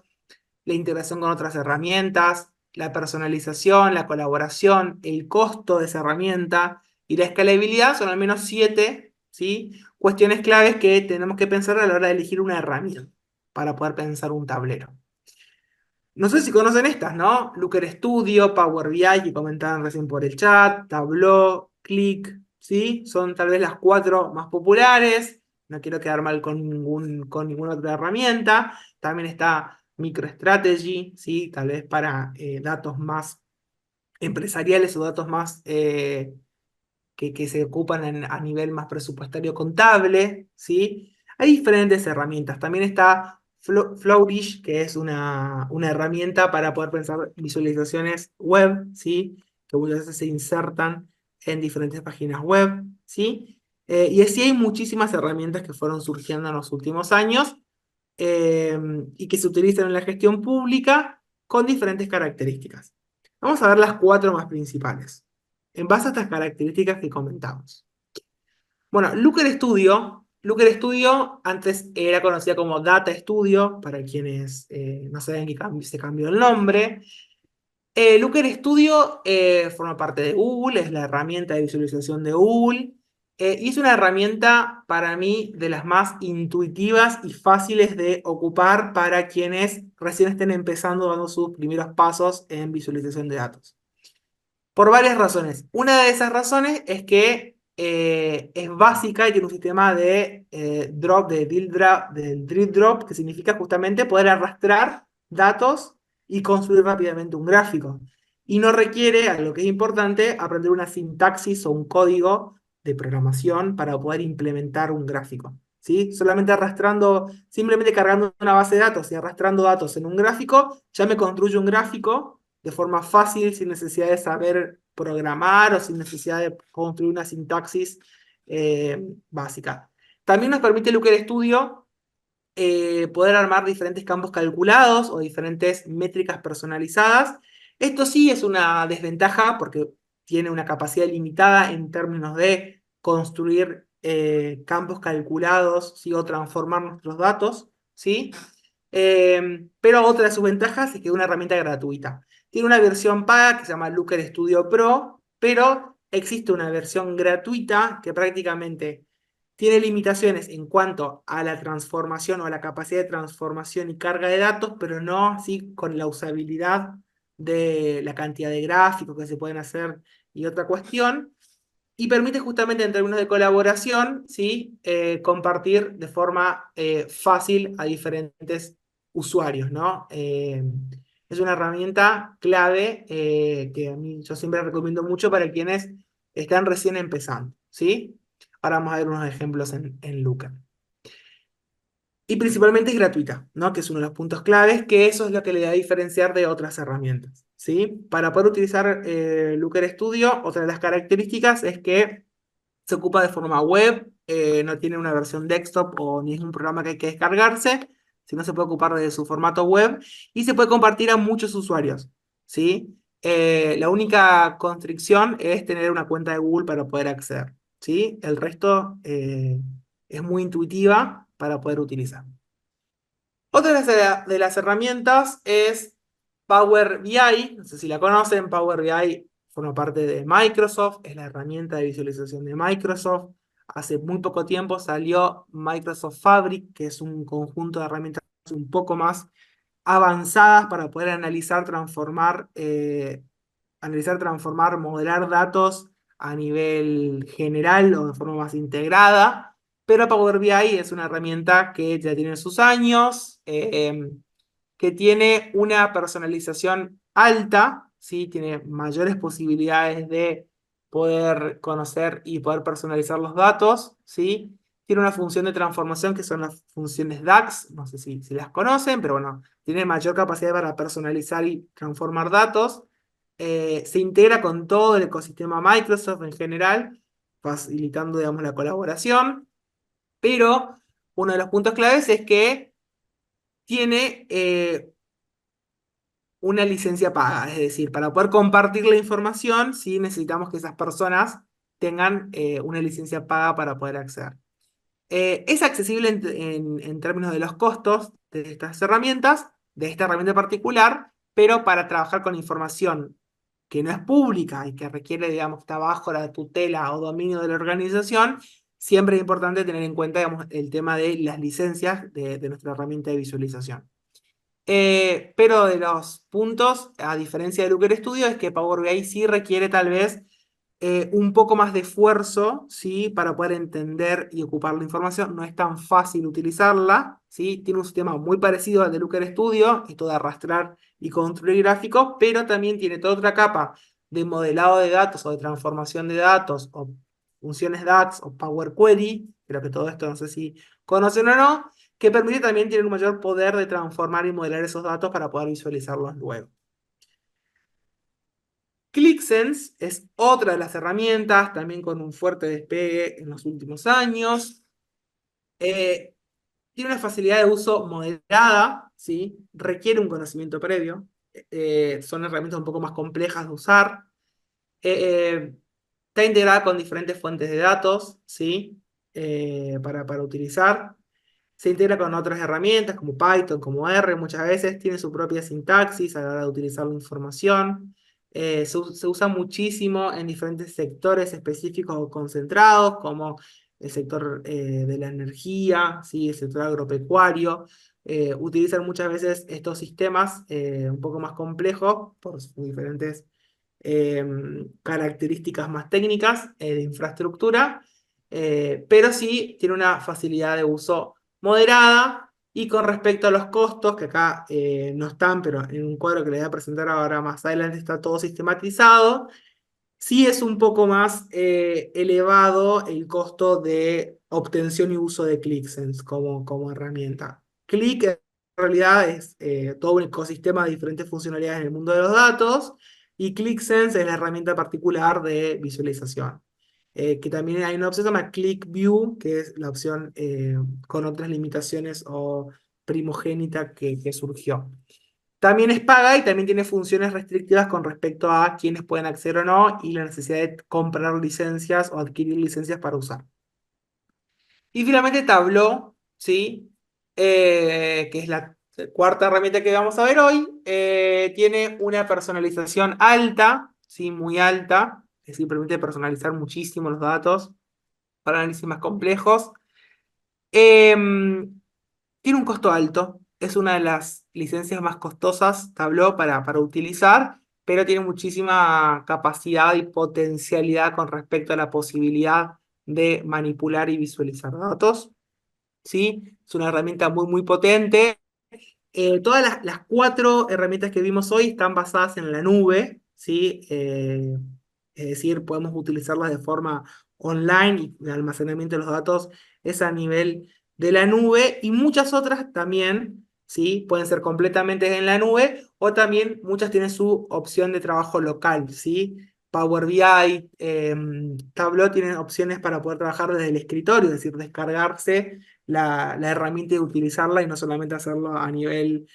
la integración con otras herramientas, la personalización, la colaboración, el costo de esa herramienta y la escalabilidad son al menos 7, ¿sí? Cuestiones claves que tenemos que pensar a la hora de elegir una herramienta para poder pensar un tablero. No sé si conocen estas, ¿no? Looker Studio, Power BI, que comentaban recién por el chat, Tableau, Click, ¿sí? Son tal vez las 4 más populares. No quiero quedar mal con ninguna otra herramienta. También está MicroStrategy, ¿sí? Tal vez para datos más empresariales o datos más que se ocupan a nivel más presupuestario contable, ¿sí? Hay diferentes herramientas. También está Flourish, que es una herramienta para poder pensar visualizaciones web, ¿sí? Que muchas veces se insertan en diferentes páginas web, ¿sí? Y así hay muchísimas herramientas que fueron surgiendo en los últimos años y que se utilizan en la gestión pública con diferentes características. Vamos a ver las 4 más principales en base a estas características que comentamos. Bueno, Looker Studio antes era conocida como Data Studio, para quienes no saben que se cambió el nombre. Looker Studio forma parte de Google, es la herramienta de visualización de Google, y es una herramienta para mí de las más intuitivas y fáciles de ocupar para quienes recién estén empezando dando sus primeros pasos en visualización de datos. Por varias razones. Una de esas razones es que es básica y tiene un sistema de drop, del drip drop, que significa justamente poder arrastrar datos y construir rápidamente un gráfico. Y no requiere, a lo que es importante, aprender una sintaxis o un código de programación para poder implementar un gráfico. ¿Sí? Solamente arrastrando, simplemente cargando una base de datos y arrastrando datos en un gráfico, ya me construye un gráfico de forma fácil, sin necesidad de saber programar o sin necesidad de construir una sintaxis básica. También nos permite Looker Studio poder armar diferentes campos calculados o diferentes métricas personalizadas. Esto sí es una desventaja porque tiene una capacidad limitada en términos de construir campos calculados, ¿sí? O transformar nuestros datos, ¿sí? Pero otra de sus ventajas es que es una herramienta gratuita. Tiene una versión paga que se llama Looker Studio Pro, pero existe una versión gratuita que prácticamente tiene limitaciones en cuanto a la transformación o a la capacidad de transformación y carga de datos, pero no así con la usabilidad de la cantidad de gráficos que se pueden hacer y otra cuestión. Y permite justamente en términos de colaboración, ¿sí? Compartir de forma fácil a diferentes usuarios, ¿no? Es una herramienta clave que a mí yo siempre recomiendo mucho para quienes están recién empezando, ¿sí? Ahora vamos a ver unos ejemplos en Luca. Y principalmente es gratuita, ¿no? Que es uno de los puntos claves, que eso es lo que le da a diferenciar de otras herramientas, ¿sí? Para poder utilizar Looker Studio, otra de las características es que se ocupa de forma web, no tiene una versión desktop o ni es un programa que hay que descargarse, sino se puede ocupar de su formato web y se puede compartir a muchos usuarios, ¿sí? La única constricción es tener una cuenta de Google para poder acceder, ¿sí? El resto es muy intuitiva para poder utilizar. Otra de las herramientas es Power BI, no sé si la conocen, Power BI forma parte de Microsoft, es la herramienta de visualización de Microsoft. Hace muy poco tiempo salió Microsoft Fabric, que es un conjunto de herramientas un poco más avanzadas para poder analizar, transformar, modelar datos a nivel general o de forma más integrada. Pero Power BI es una herramienta que ya tiene sus años, que tiene una personalización alta, ¿sí? Tiene mayores posibilidades de poder conocer y poder personalizar los datos, ¿sí? Tiene una función de transformación que son las funciones DAX, no sé si las conocen, pero bueno, tiene mayor capacidad para personalizar y transformar datos. Se integra con todo el ecosistema Microsoft en general, facilitando, digamos, la colaboración, pero uno de los puntos claves es que tiene una licencia paga, es decir, para poder compartir la información, sí necesitamos que esas personas tengan una licencia paga para poder acceder. Es accesible en términos de los costos de estas herramientas, de esta herramienta particular, pero para trabajar con información que no es pública y que requiere, digamos, está bajo la tutela o dominio de la organización, siempre es importante tener en cuenta, digamos, el tema de las licencias de nuestra herramienta de visualización. Pero de los puntos, a diferencia de Looker Studio, es que Power BI sí requiere tal vez un poco más de esfuerzo, ¿sí? Para poder entender y ocupar la información. No es tan fácil utilizarla, ¿sí? Tiene un sistema muy parecido al de Looker Studio, esto de arrastrar y construir gráficos, pero también tiene toda otra capa de modelado de datos o de transformación de datos o funciones DAX o Power Query, creo que todo esto no sé si conocen o no, que permite también tener un mayor poder de transformar y modelar esos datos para poder visualizarlos luego. ClickSense es otra de las herramientas, también con un fuerte despegue en los últimos años. Tiene una facilidad de uso moderada, ¿sí? Requiere un conocimiento previo. Son herramientas un poco más complejas de usar. Eh, Está integrada con diferentes fuentes de datos, ¿sí? Para utilizar. Se integra con otras herramientas como Python, como R, muchas veces tiene su propia sintaxis a la hora de utilizar la información. Se usa muchísimo en diferentes sectores específicos o concentrados, como el sector de la energía, ¿sí? El sector agropecuario. Utilizan muchas veces estos sistemas un poco más complejos por sus diferentes características más técnicas de infraestructura, pero sí tiene una facilidad de uso moderada, Y con respecto a los costos, que acá no están, pero en un cuadro que les voy a presentar ahora más adelante está todo sistematizado, sí es un poco más elevado el costo de obtención y uso de ClickSense como herramienta. Click en realidad es todo un ecosistema de diferentes funcionalidades en el mundo de los datos y ClickSense es la herramienta particular de visualización. Que también hay una opción que se llama ClickView, que es la opción con otras limitaciones o primogénita que surgió. También es paga y también tiene funciones restrictivas con respecto a quiénes pueden acceder o no y la necesidad de comprar licencias o adquirir licencias para usar. Y finalmente Tableau, ¿sí? Que es la cuarta herramienta que vamos a ver hoy, tiene una personalización alta, ¿sí? Muy alta, es decir, permite personalizar muchísimo los datos para análisis más complejos. Em, Tiene un costo alto, es una de las licencias más costosas, Tableau, para utilizar, pero tiene muchísima capacidad y potencialidad con respecto a la posibilidad de manipular y visualizar datos, ¿sí? Es una herramienta muy, muy potente. Todas las cuatro herramientas que vimos hoy están basadas en la nube, ¿sí? Es decir, podemos utilizarlas de forma online y el almacenamiento de los datos es a nivel de la nube y muchas otras también, ¿sí? Pueden ser completamente en la nube o también muchas tienen su opción de trabajo local, ¿sí? Power BI, Tableau tienen opciones para poder trabajar desde el escritorio, es decir, descargarse la herramienta y utilizarla y no solamente hacerlo a nivel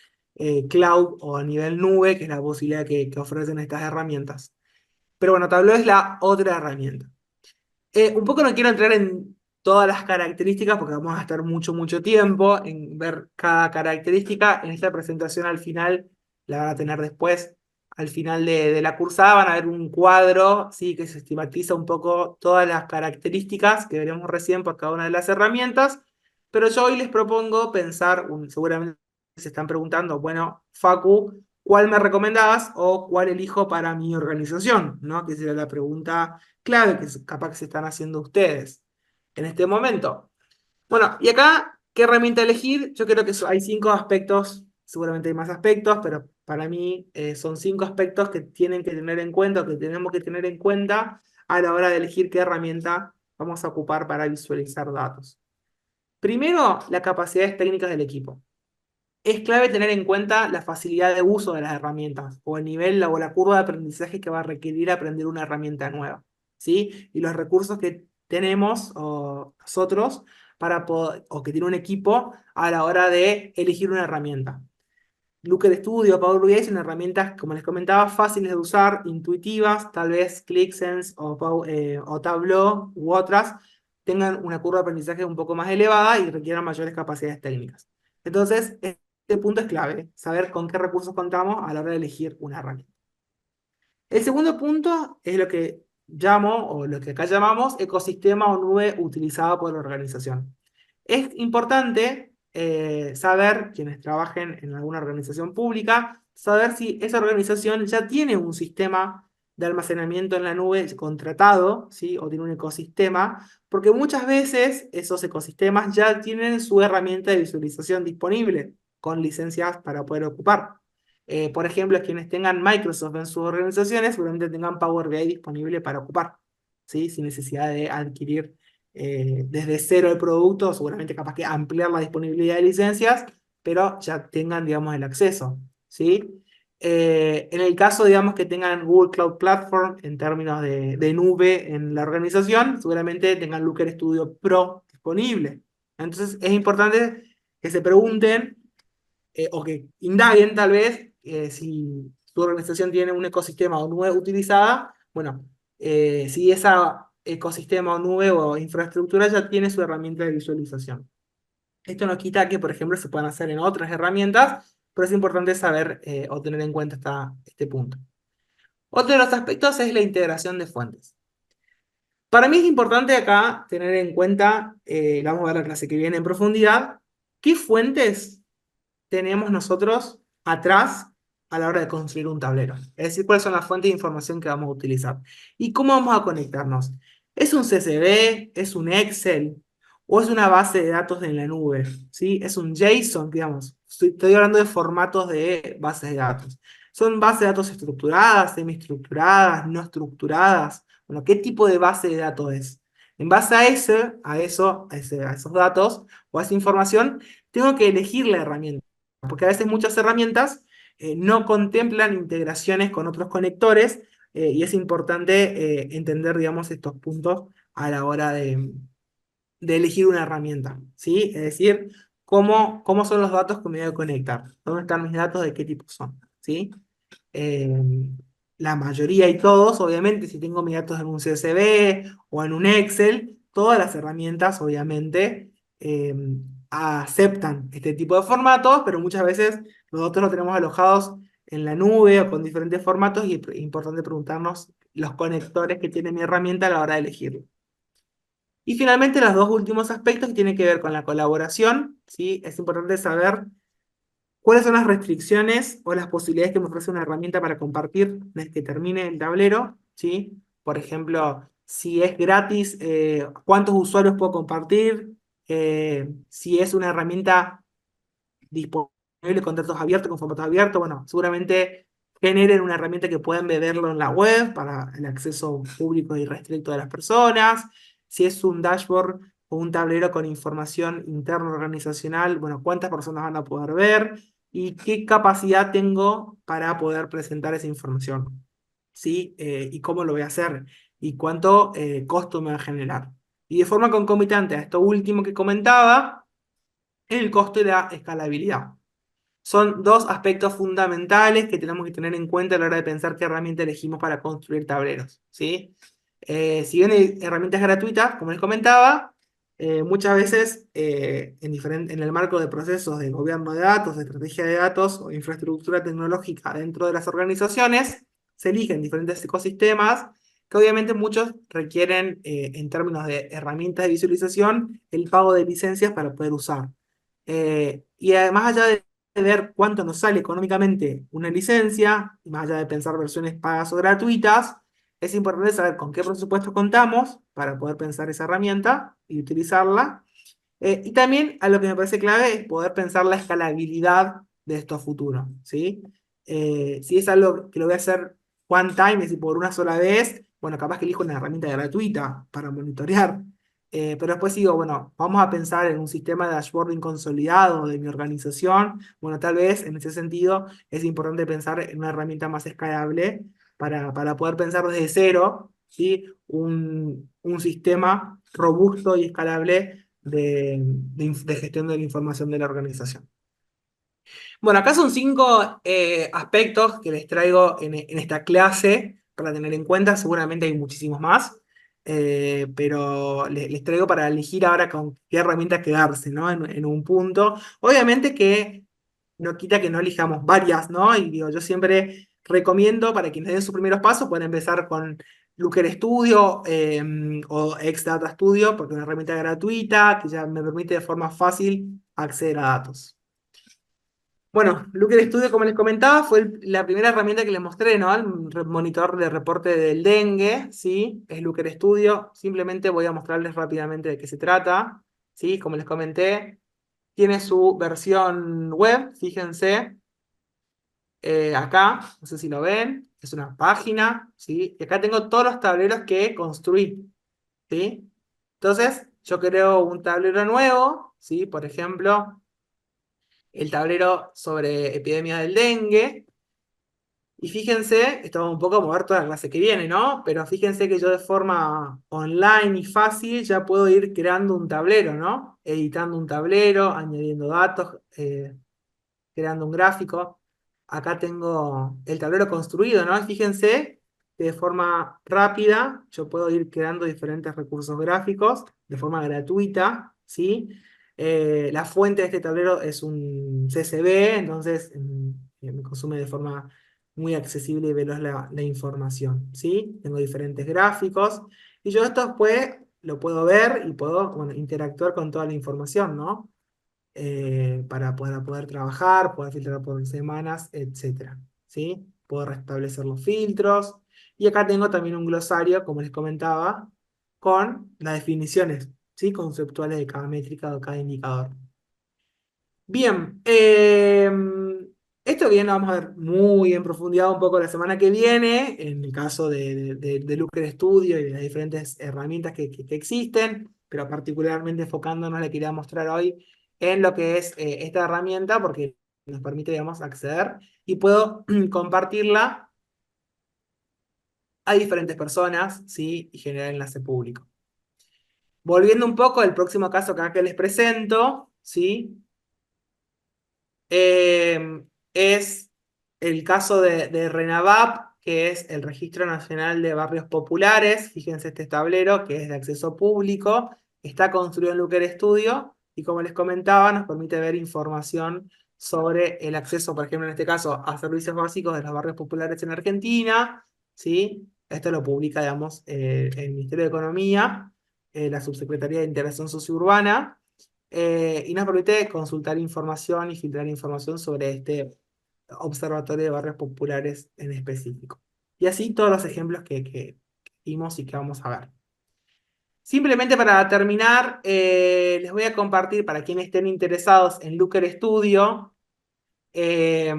cloud o a nivel nube, que es la posibilidad que ofrecen estas herramientas. Pero bueno, Tableau es la otra herramienta. Un poco no quiero entrar en todas las características porque vamos a estar mucho, mucho tiempo en ver cada característica. En esta presentación al final, la van a tener después, al final de la cursada, van a ver un cuadro, ¿sí? Que se estigmatiza un poco todas las características que veremos recién por cada una de las herramientas. Pero yo hoy les propongo pensar, seguramente se están preguntando, bueno, Facu, ¿cuál me recomendabas o cuál elijo para mi organización? ¿No? Que sería la pregunta clave que capaz que se están haciendo ustedes en este momento. Bueno, y acá, ¿qué herramienta elegir? Yo creo que hay cinco aspectos, seguramente hay más aspectos, pero para mí son cinco aspectos que tienen que tener en cuenta, o que tenemos que tener en cuenta a la hora de elegir qué herramienta vamos a ocupar para visualizar datos. Primero, las capacidades técnicas del equipo. Es clave tener en cuenta la facilidad de uso de las herramientas o el nivel o la curva de aprendizaje que va a requerir aprender una herramienta nueva, ¿sí? Y los recursos que tenemos o nosotros para poder, o que tiene un equipo a la hora de elegir una herramienta. Looker Studio, Power BI son herramientas, como les comentaba, fáciles de usar, intuitivas, tal vez ClickSense o Tableau u otras tengan una curva de aprendizaje un poco más elevada y requieran mayores capacidades técnicas. Entonces, este punto es clave, saber con qué recursos contamos a la hora de elegir una herramienta. El segundo punto es lo que llamo, o lo que acá llamamos, ecosistema o nube utilizada por la organización. Es importante saber, quienes trabajen en alguna organización pública, saber si esa organización ya tiene un sistema de almacenamiento en la nube contratado, ¿sí? O tiene un ecosistema, porque muchas veces esos ecosistemas ya tienen su herramienta de visualización disponible con licencias para poder ocupar. Por ejemplo, quienes tengan Microsoft en sus organizaciones seguramente tengan Power BI disponible para ocupar, ¿sí? Sin necesidad de adquirir desde cero el producto, seguramente capaz que ampliar la disponibilidad de licencias, pero ya tengan, digamos, el acceso, ¿sí? En el caso, digamos, que tengan Google Cloud Platform en términos de nube en la organización, seguramente tengan Looker Studio Pro disponible. Entonces, es importante que se pregunten o que indaguen tal vez si tu organización tiene un ecosistema o nube utilizada, bueno, si ese ecosistema o nube o infraestructura ya tiene su herramienta de visualización. Esto no quita que, por ejemplo, se puedan hacer en otras herramientas, pero es importante saber o tener en cuenta este punto. Otro de los aspectos es la integración de fuentes. Para mí es importante acá tener en cuenta, vamos a ver la clase que viene en profundidad, qué fuentes tenemos nosotros atrás a la hora de construir un tablero. Es decir, cuáles son las fuentes de información que vamos a utilizar. ¿Y cómo vamos a conectarnos? ¿Es un CSV? ¿Es un Excel? o es una base de datos en la nube, ¿sí? Es un JSON, digamos. Estoy hablando de formatos de bases de datos. ¿Son bases de datos estructuradas, semiestructuradas, no estructuradas? Bueno, ¿qué tipo de base de datos es? En base a esos datos o a esa información, tengo que elegir la herramienta, porque a veces muchas herramientas no contemplan integraciones con otros conectores, y es importante entender, digamos, estos puntos a la hora de elegir una herramienta, ¿sí? Es decir, cómo son los datos que me voy a conectar, dónde están mis datos, de qué tipo son, ¿sí? Eh, la mayoría y todos, obviamente, si tengo mis datos en un CSV o en un Excel, todas las herramientas, obviamente, eh, aceptan este tipo de formatos, pero muchas veces nosotros lo tenemos alojados en la nube o con diferentes formatos y es importante preguntarnos los conectores que tiene mi herramienta a la hora de elegirlo. Y finalmente, los dos últimos aspectos que tienen que ver con la colaboración, ¿sí? Es importante saber cuáles son las restricciones o las posibilidades que me ofrece una herramienta para compartir desde que termine el tablero, ¿sí? Por ejemplo, si es gratis, cuántos usuarios puedo compartir, si es una herramienta disponible con datos abiertos, con formatos abiertos, bueno, seguramente generen una herramienta que puedan verlo en la web para el acceso público y restricto de las personas. Si es un dashboard o un tablero con información interna organizacional, bueno, cuántas personas van a poder ver y qué capacidad tengo para poder presentar esa información, ¿sí? Y cómo lo voy a hacer y cuánto costo me va a generar. Y de forma concomitante a esto último que comentaba, el costo y la escalabilidad. Son dos aspectos fundamentales que tenemos que tener en cuenta a la hora de pensar qué herramienta elegimos para construir tableros, ¿sí? Si bien hay herramientas gratuitas, como les comentaba, muchas veces en el marco de procesos de gobierno de datos, de estrategia de datos o infraestructura tecnológica dentro de las organizaciones, se eligen diferentes ecosistemas que obviamente muchos requieren, en términos de herramientas de visualización, el pago de licencias para poder usar. Y además, allá de ver cuánto nos sale económicamente una licencia, y más allá de pensar versiones pagas o gratuitas, es importante saber con qué presupuesto contamos para poder pensar esa herramienta y utilizarla. Y también a lo que me parece clave es poder pensar la escalabilidad de estos futuros, ¿sí? Si es algo que lo voy a hacer one time, es decir, por una sola vez, bueno, capaz que elijo una herramienta gratuita para monitorear. Pero después digo, bueno, vamos a pensar en un sistema de dashboarding consolidado de mi organización. Bueno, tal vez en ese sentido es importante pensar en una herramienta más escalable para poder pensar desde cero, ¿sí? Un sistema robusto y escalable de gestión de la información de la organización. Bueno, acá son 5 aspectos que les traigo en esta clase para tener en cuenta. Seguramente hay muchísimos más, pero les traigo para elegir ahora con qué herramienta quedarse, ¿no? En un punto. Obviamente que no quita que no elijamos varias, ¿no? Y digo, yo siempre recomiendo para quienes den sus primeros pasos, pueden empezar con Looker Studio o Exdata Studio, porque es una herramienta gratuita que ya me permite de forma fácil acceder a datos. Bueno, Looker Studio, como les comentaba, fue la primera herramienta que les mostré, ¿no? El monitor de reporte del dengue, ¿sí? Es Looker Studio. Simplemente voy a mostrarles rápidamente de qué se trata, ¿sí? Como les comenté, tiene su versión web, fíjense, acá, no sé si lo ven, es una página, ¿sí? Y acá tengo todos los tableros que construí, ¿sí? Entonces, yo creo un tablero nuevo, ¿sí? Por ejemplo, el tablero sobre epidemia del dengue. Y fíjense, esto va un poco a mover toda la clase que viene, ¿no? Pero fíjense que yo de forma online y fácil ya puedo ir creando un tablero, ¿no? Editando un tablero, añadiendo datos, creando un gráfico. Acá tengo el tablero construido, ¿no? Y fíjense que de forma rápida yo puedo ir creando diferentes recursos gráficos de forma gratuita, ¿sí? La fuente de este tablero es un CSV, entonces me consume de forma muy accesible y veloz la información, ¿sí? Tengo diferentes gráficos y yo esto después lo puedo ver y puedo, bueno, interactuar con toda la información, ¿no? Para poder trabajar, poder filtrar por semanas, etcétera, ¿sí? Puedo restablecer los filtros. Y acá tengo también un glosario, como les comentaba, con las definiciones ¿sí? Conceptuales de cada métrica o de cada indicador. Bien, esto bien lo vamos a ver muy en profundidad un poco la semana que viene, en el caso de Looker Studio y de las diferentes herramientas que existen, pero particularmente enfocándonos, le quería mostrar hoy en lo que es esta herramienta, porque nos permite, digamos, acceder y puedo compartirla a diferentes personas, ¿sí? Y generar enlace público. Volviendo un poco al próximo caso que acá les presento, ¿sí? Es el caso de RENAVAP, que es el Registro Nacional de Barrios Populares. Fíjense este tablero, que es de acceso público, está construido en Looker Studio, y como les comentaba, nos permite ver información sobre el acceso, por ejemplo, en este caso, a servicios básicos de los barrios populares en Argentina, ¿sí? Esto lo publica, digamos, el Ministerio de Economía, la Subsecretaría de Integración Sociourbana, y nos permite consultar información y filtrar información sobre este observatorio de barrios populares en específico. Y así todos los ejemplos que vimos y que vamos a ver. Simplemente para terminar, les voy a compartir, para quienes estén interesados en Looker Studio, eh,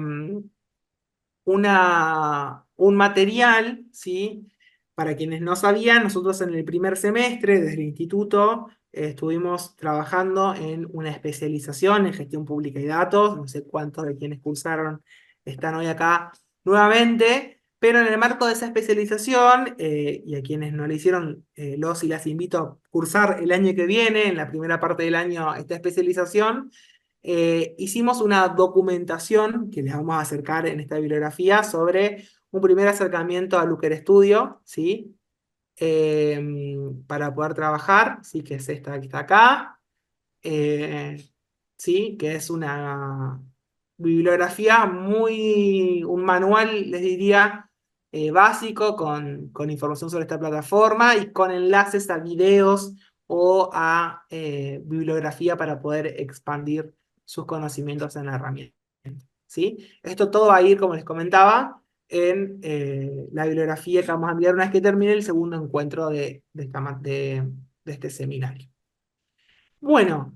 un material, ¿sí? Para quienes no sabían, nosotros en el primer semestre, desde el instituto, estuvimos trabajando en una especialización en gestión pública y datos. No sé cuántos de quienes cursaron están hoy acá nuevamente, pero en el marco de esa especialización, y a quienes no la hicieron, los y las invito a cursar el año que viene, en la primera parte del año, esta especialización. Hicimos una documentación que les vamos a acercar en esta bibliografía sobre un primer acercamiento a Looker Studio, ¿sí? Para poder trabajar, ¿sí? Que es esta que está acá, eh, ¿sí? Que es una bibliografía un manual, les diría, básico con información sobre esta plataforma y con enlaces a videos o a bibliografía para poder expandir sus conocimientos en la herramienta, ¿sí? Esto todo va a ir, como les comentaba, en la bibliografía que vamos a enviar una vez que termine el segundo encuentro de este seminario. Bueno,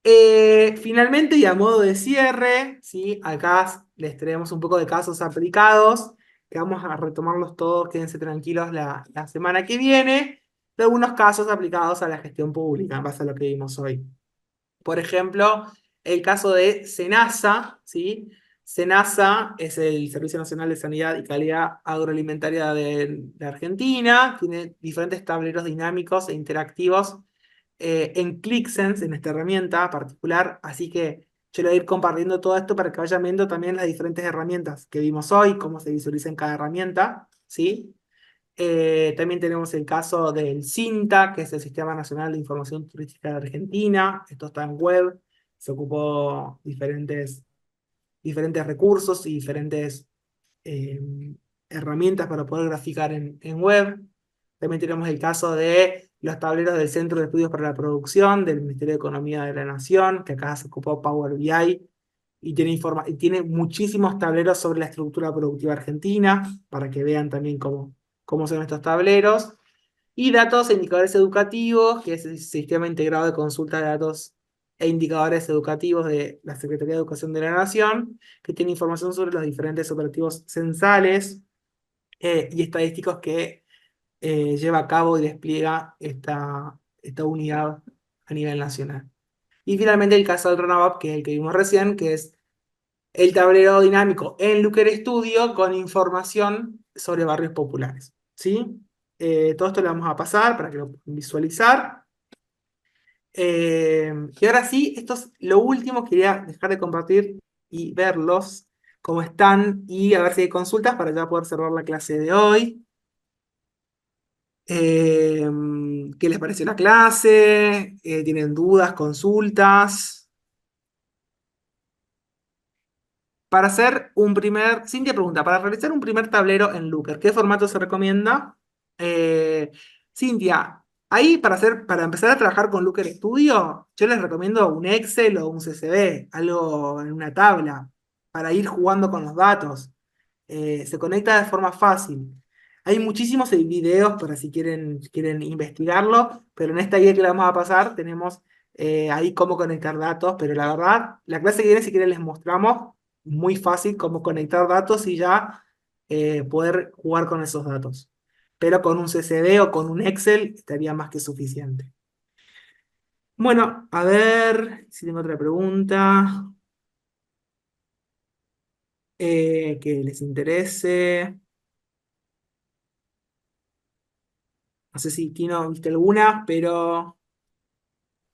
finalmente, y a modo de cierre, ¿sí? Acá les traemos un poco de casos aplicados, que vamos a retomarlos todos, quédense tranquilos la semana que viene, de algunos casos aplicados a la gestión pública, en base a lo que vimos hoy. Por ejemplo, el caso de SENASA, ¿sí? SENASA es el Servicio Nacional de Sanidad y Calidad Agroalimentaria de Argentina, tiene diferentes tableros dinámicos e interactivos en ClickSense, en esta herramienta particular, así que yo le voy a ir compartiendo todo esto para que vayan viendo también las diferentes herramientas que vimos hoy, cómo se visualiza en cada herramienta, ¿sí? También tenemos el caso del CINTA, que es el Sistema Nacional de Información Turística de Argentina. Esto está en web, se ocupó diferentes recursos y diferentes eh, herramientas para poder graficar en web. También tenemos el caso de los tableros del Centro de Estudios para la Producción del Ministerio de Economía de la Nación, que acá se ocupó Power BI y tiene muchísimos tableros sobre la estructura productiva argentina, para que vean también cómo son estos tableros. Y datos e indicadores educativos, que es el Sistema Integrado de Consulta de Datos e Indicadores Educativos de la Secretaría de Educación de la Nación, que tiene información sobre los diferentes operativos censales y estadísticos que lleva a cabo y despliega esta unidad a nivel nacional. Y finalmente el caso del RENAVAP, que es el que vimos recién, que es el tablero dinámico en Looker Studio con información sobre barrios populares, ¿sí? Todo esto lo vamos a pasar para que lo puedan visualizar. Y ahora sí, esto es lo último, quería dejar de compartir y verlos cómo están y a ver si hay consultas para ya poder cerrar la clase de hoy. ¿Qué les pareció la clase? ¿Tienen dudas, consultas? Para hacer un primer, Cintia pregunta, para realizar un primer tablero en Looker, ¿qué formato se recomienda? Eh, Cintia, ahí para empezar a trabajar con Looker Studio, yo les recomiendo un Excel o un CSV, algo en una tabla, para ir jugando con los datos. Se conecta de forma fácil. Hay muchísimos videos para si quieren investigarlo, pero en esta guía que le vamos a pasar tenemos ahí cómo conectar datos, pero la verdad, la clase que viene, si quieren, les mostramos muy fácil cómo conectar datos y ya poder jugar con esos datos. Pero con un CSV o con un Excel estaría más que suficiente. Bueno, a ver si tengo otra pregunta que les interese. No sé si Tino viste alguna, pero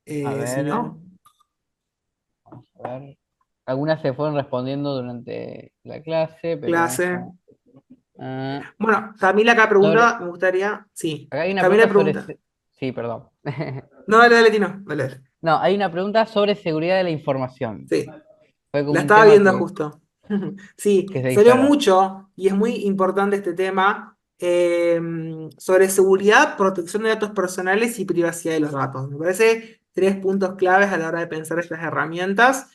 A si ver, no, a ver. Algunas se fueron respondiendo durante la clase, pero vamos clase. a... Bueno, Camila acá sobre, pregunta, me gustaría. Sí, acá hay una Camila pregunta sobre... pregunta. Sí, perdón. No, dale, dale, Tino, dale, dale. No, hay una pregunta sobre seguridad de la información. Sí, Fue como la un estaba tema viendo justo. que Sí, se salió disparó. mucho y es muy importante este tema sobre seguridad, protección de datos personales y privacidad de los datos. Me parece tres puntos claves a la hora de pensar estas herramientas.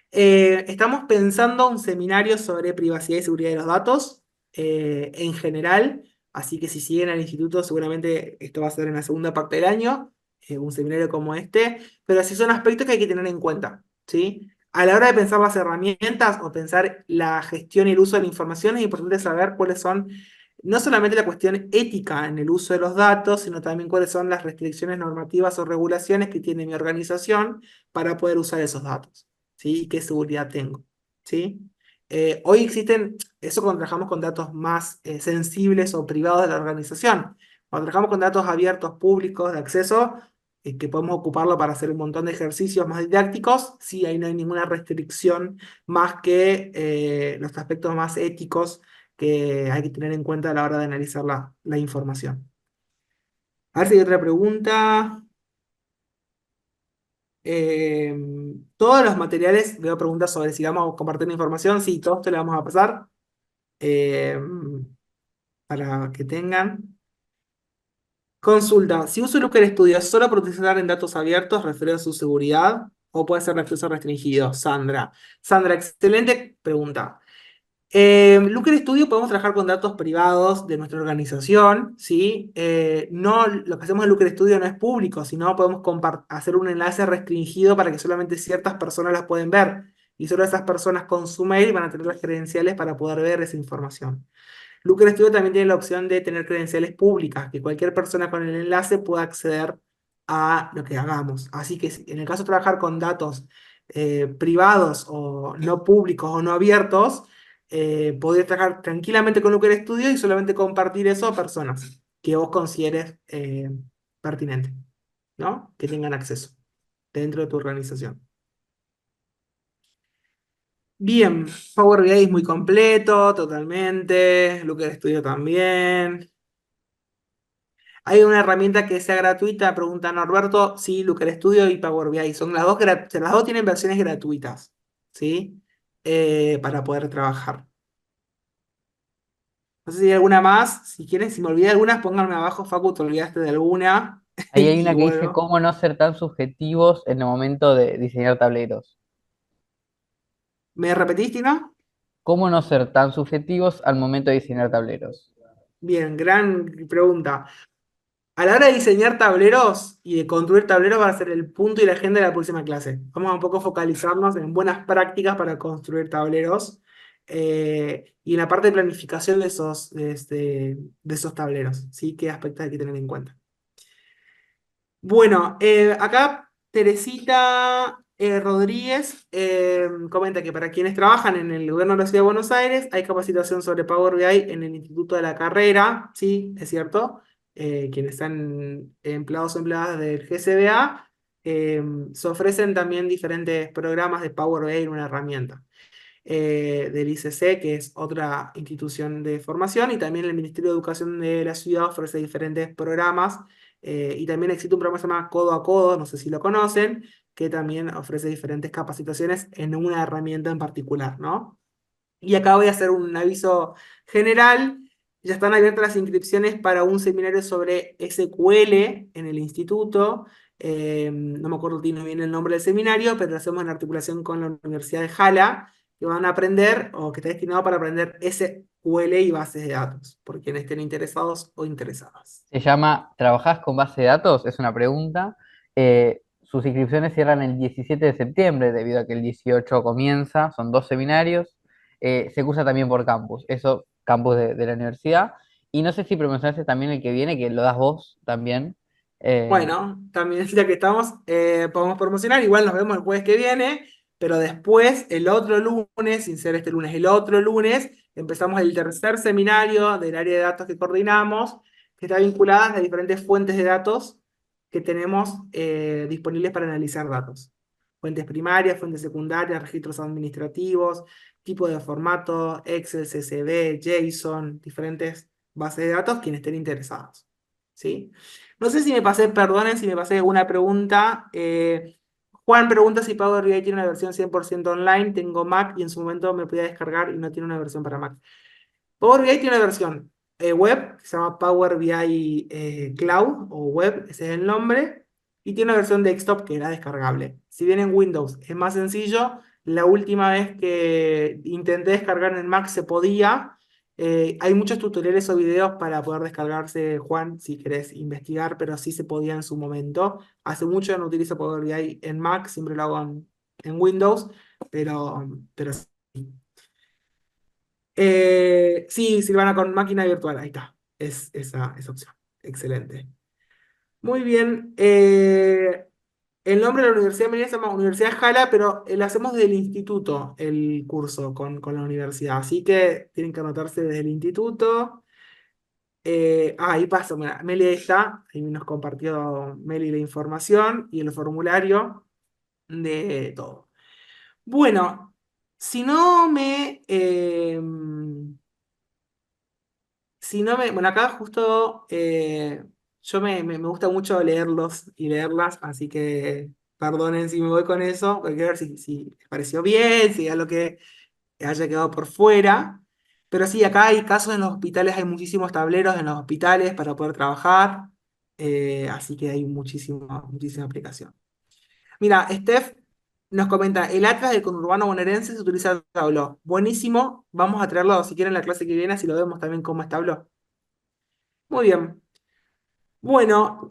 Estamos pensando un seminario sobre privacidad y seguridad de los datos en general, así que si siguen al instituto, seguramente esto va a ser en la segunda parte del año, un seminario como este, pero sí son aspectos que hay que tener en cuenta, ¿sí? A la hora de pensar las herramientas o pensar la gestión y el uso de la información, es importante saber cuáles son no solamente la cuestión ética en el uso de los datos, sino también cuáles son las restricciones normativas o regulaciones que tiene mi organización para poder usar esos datos, ¿sí? Y qué seguridad tengo, ¿sí? Hoy existen, eso cuando trabajamos con datos más sensibles o privados de la organización. Cuando trabajamos con datos abiertos, públicos, de acceso, que podemos ocuparlo para hacer un montón de ejercicios más didácticos, sí, ahí no hay ninguna restricción más que los aspectos más éticos que hay que tener en cuenta a la hora de analizar la información. A ver si hay otra pregunta. Eh, todos los materiales, veo preguntas sobre si vamos a compartir información, sí, todos te lo vamos a pasar eh, para que tengan. Consulta, si uso Looker Studio solo para utilizar en datos abiertos referidos a su seguridad o puede ser de acceso restringido. Sandra. Sandra, excelente pregunta. Looker Studio podemos trabajar con datos privados de nuestra organización, ¿sí? No, lo que hacemos en Looker Studio no es público, sino podemos hacer un enlace restringido para que solamente ciertas personas las pueden ver. Y solo esas personas con su mail van a tener las credenciales para poder ver esa información. Looker Studio también tiene la opción de tener credenciales públicas, que cualquier persona con el enlace pueda acceder a lo que hagamos. Así que en el caso de trabajar con datos privados o no públicos o no abiertos, podés trabajar tranquilamente con Looker Studio y solamente compartir eso a personas que vos consideres pertinente, ¿no? Que tengan acceso dentro de tu organización. Bien, Power BI es muy completo, totalmente. Looker Studio también. ¿Hay una herramienta que sea gratuita? Pregunta Norberto. Sí, Looker Studio y Power BI. Son las dos tienen versiones gratuitas, ¿sí? Para poder trabajar. No sé si hay alguna más. Si quieren, si me olvidé de algunas, pónganme abajo, Facu, te olvidaste de alguna. Ahí hay Y una que dice bueno, cómo no ser tan subjetivos en el momento de diseñar tableros. ¿me repetiste, no? ¿Cómo no ser tan subjetivos al momento de diseñar tableros? Bien, gran pregunta. A la hora de diseñar tableros y de construir tableros va a ser el punto y la agenda de la próxima clase. Vamos a un poco focalizarnos en buenas prácticas para construir tableros y en la parte de planificación de esos tableros, ¿sí? ¿Qué aspectos hay que tener en cuenta? Bueno, acá Teresita Rodríguez comenta que para quienes trabajan en el gobierno de la Ciudad de Buenos Aires hay capacitación sobre Power BI en el Instituto de la Carrera, sí, es cierto. Quienes están empleados o empleadas del GCBA se ofrecen también diferentes programas de Power BI en una herramienta del ICC, que es otra institución de formación, y también el Ministerio de Educación de la ciudad ofrece diferentes programas, y también existe un programa que se llama Codo a Codo, no sé si lo conocen, que también ofrece diferentes capacitaciones en una herramienta en particular, ¿no? Y acá voy a hacer un aviso general. Ya están abiertas las inscripciones para un seminario sobre SQL en el instituto. No me acuerdo, tiene bien el nombre del seminario, pero lo hacemos en articulación con la Universidad de Jala. que van a aprender o que está destinado para aprender SQL y bases de datos, por quienes estén interesados o interesadas. Se llama ¿Trabajás con base de datos? Es una pregunta. Sus inscripciones cierran el 17 de septiembre, debido a que el 18 comienza, son 2 seminarios. Se cursa también por campus, eso, campus de la universidad. Y no sé si promocionaste también el que viene, que lo das vos también. Eh, Bueno, también ya que estamos, podemos promocionar, igual nos vemos el jueves que viene, pero después, el otro lunes, sin ser este lunes, el otro lunes, empezamos el tercer seminario del área de datos que coordinamos, que está vinculada a las diferentes fuentes de datos que tenemos disponibles para analizar datos. Fuentes primarias, fuentes secundarias, registros administrativos, tipo de formato, Excel, CSV, JSON, diferentes bases de datos, quienes estén interesados. ¿Sí? No sé si me pasé, perdonen si me pasé una pregunta. Juan pregunta si Power BI tiene una versión 100% online. Tengo Mac y en su momento me podía descargar y no tiene una versión para Mac. Power BI tiene una versión web que se llama Power BI Cloud o web, ese es el nombre. Y tiene una versión desktop que era descargable. Si bien en Windows es más sencillo, la última vez que intenté descargar en el Mac se podía. Hay muchos tutoriales o videos para poder descargarse, Juan, si querés investigar, pero sí se podía en su momento. Hace mucho que no utilizo Power BI en Mac, siempre lo hago en Windows, pero sí. Sí, Silvana, con máquina virtual, ahí está. Es esa opción. Excelente. Muy bien. El nombre de la universidad Melina se llama Universidad Jala, pero lo hacemos desde el instituto, el curso con la universidad. Así que tienen que anotarse desde el instituto. Ahí pasa, mira, Meli ahí está, ahí nos compartió Meli la información y el formulario de todo. Bueno, si no me... si no me... Bueno, acá justo yo me gusta mucho leerlos y leerlas, así que perdonen si me voy con eso, porque quiero ver si les pareció bien, si hay algo que haya quedado por fuera. Pero sí, acá hay casos en los hospitales, hay muchísimos tableros en los hospitales para poder trabajar, así que hay muchísima aplicación. Mira, Steph nos comenta, el Atlas del conurbano bonaerense se utiliza el Tableau. Buenísimo, vamos a traerlo si quieren la clase que viene, así lo vemos también cómo es Tableau. Muy bien. Bueno,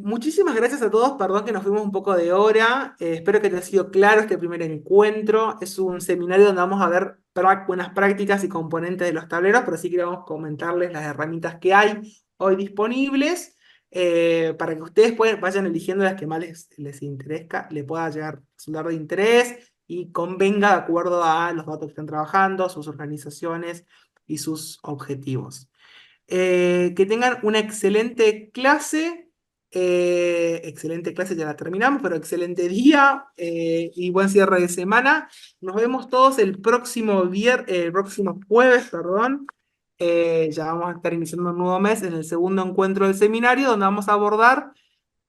muchísimas gracias a todos. Perdón que nos fuimos un poco de hora. Espero que te haya sido claro este primer encuentro. Es un seminario donde vamos a ver buenas prácticas y componentes de los tableros, pero sí queremos comentarles las herramientas que hay hoy disponibles para que ustedes vayan eligiendo las que más les interesa, le pueda llegar a resultar de interés y convenga de acuerdo a los datos que están trabajando, sus organizaciones y sus objetivos. Que tengan una excelente clase, ya la terminamos, pero excelente día y buen cierre de semana. Nos vemos todos el próximo jueves, perdón. Ya vamos a estar iniciando un nuevo mes en el segundo encuentro del seminario, donde vamos a abordar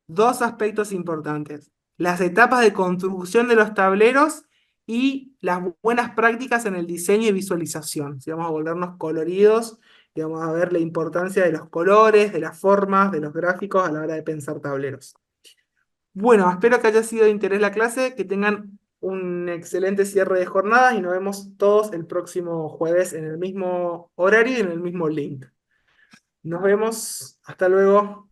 dos aspectos importantes: las etapas de construcción de los tableros y las buenas prácticas en el diseño y visualización. Si vamos a volvernos coloridos y vamos a ver la importancia de los colores, de las formas, de los gráficos a la hora de pensar tableros. Bueno, espero que haya sido de interés la clase, que tengan un excelente cierre de jornada y nos vemos todos el próximo jueves en el mismo horario y en el mismo link. Nos vemos, hasta luego.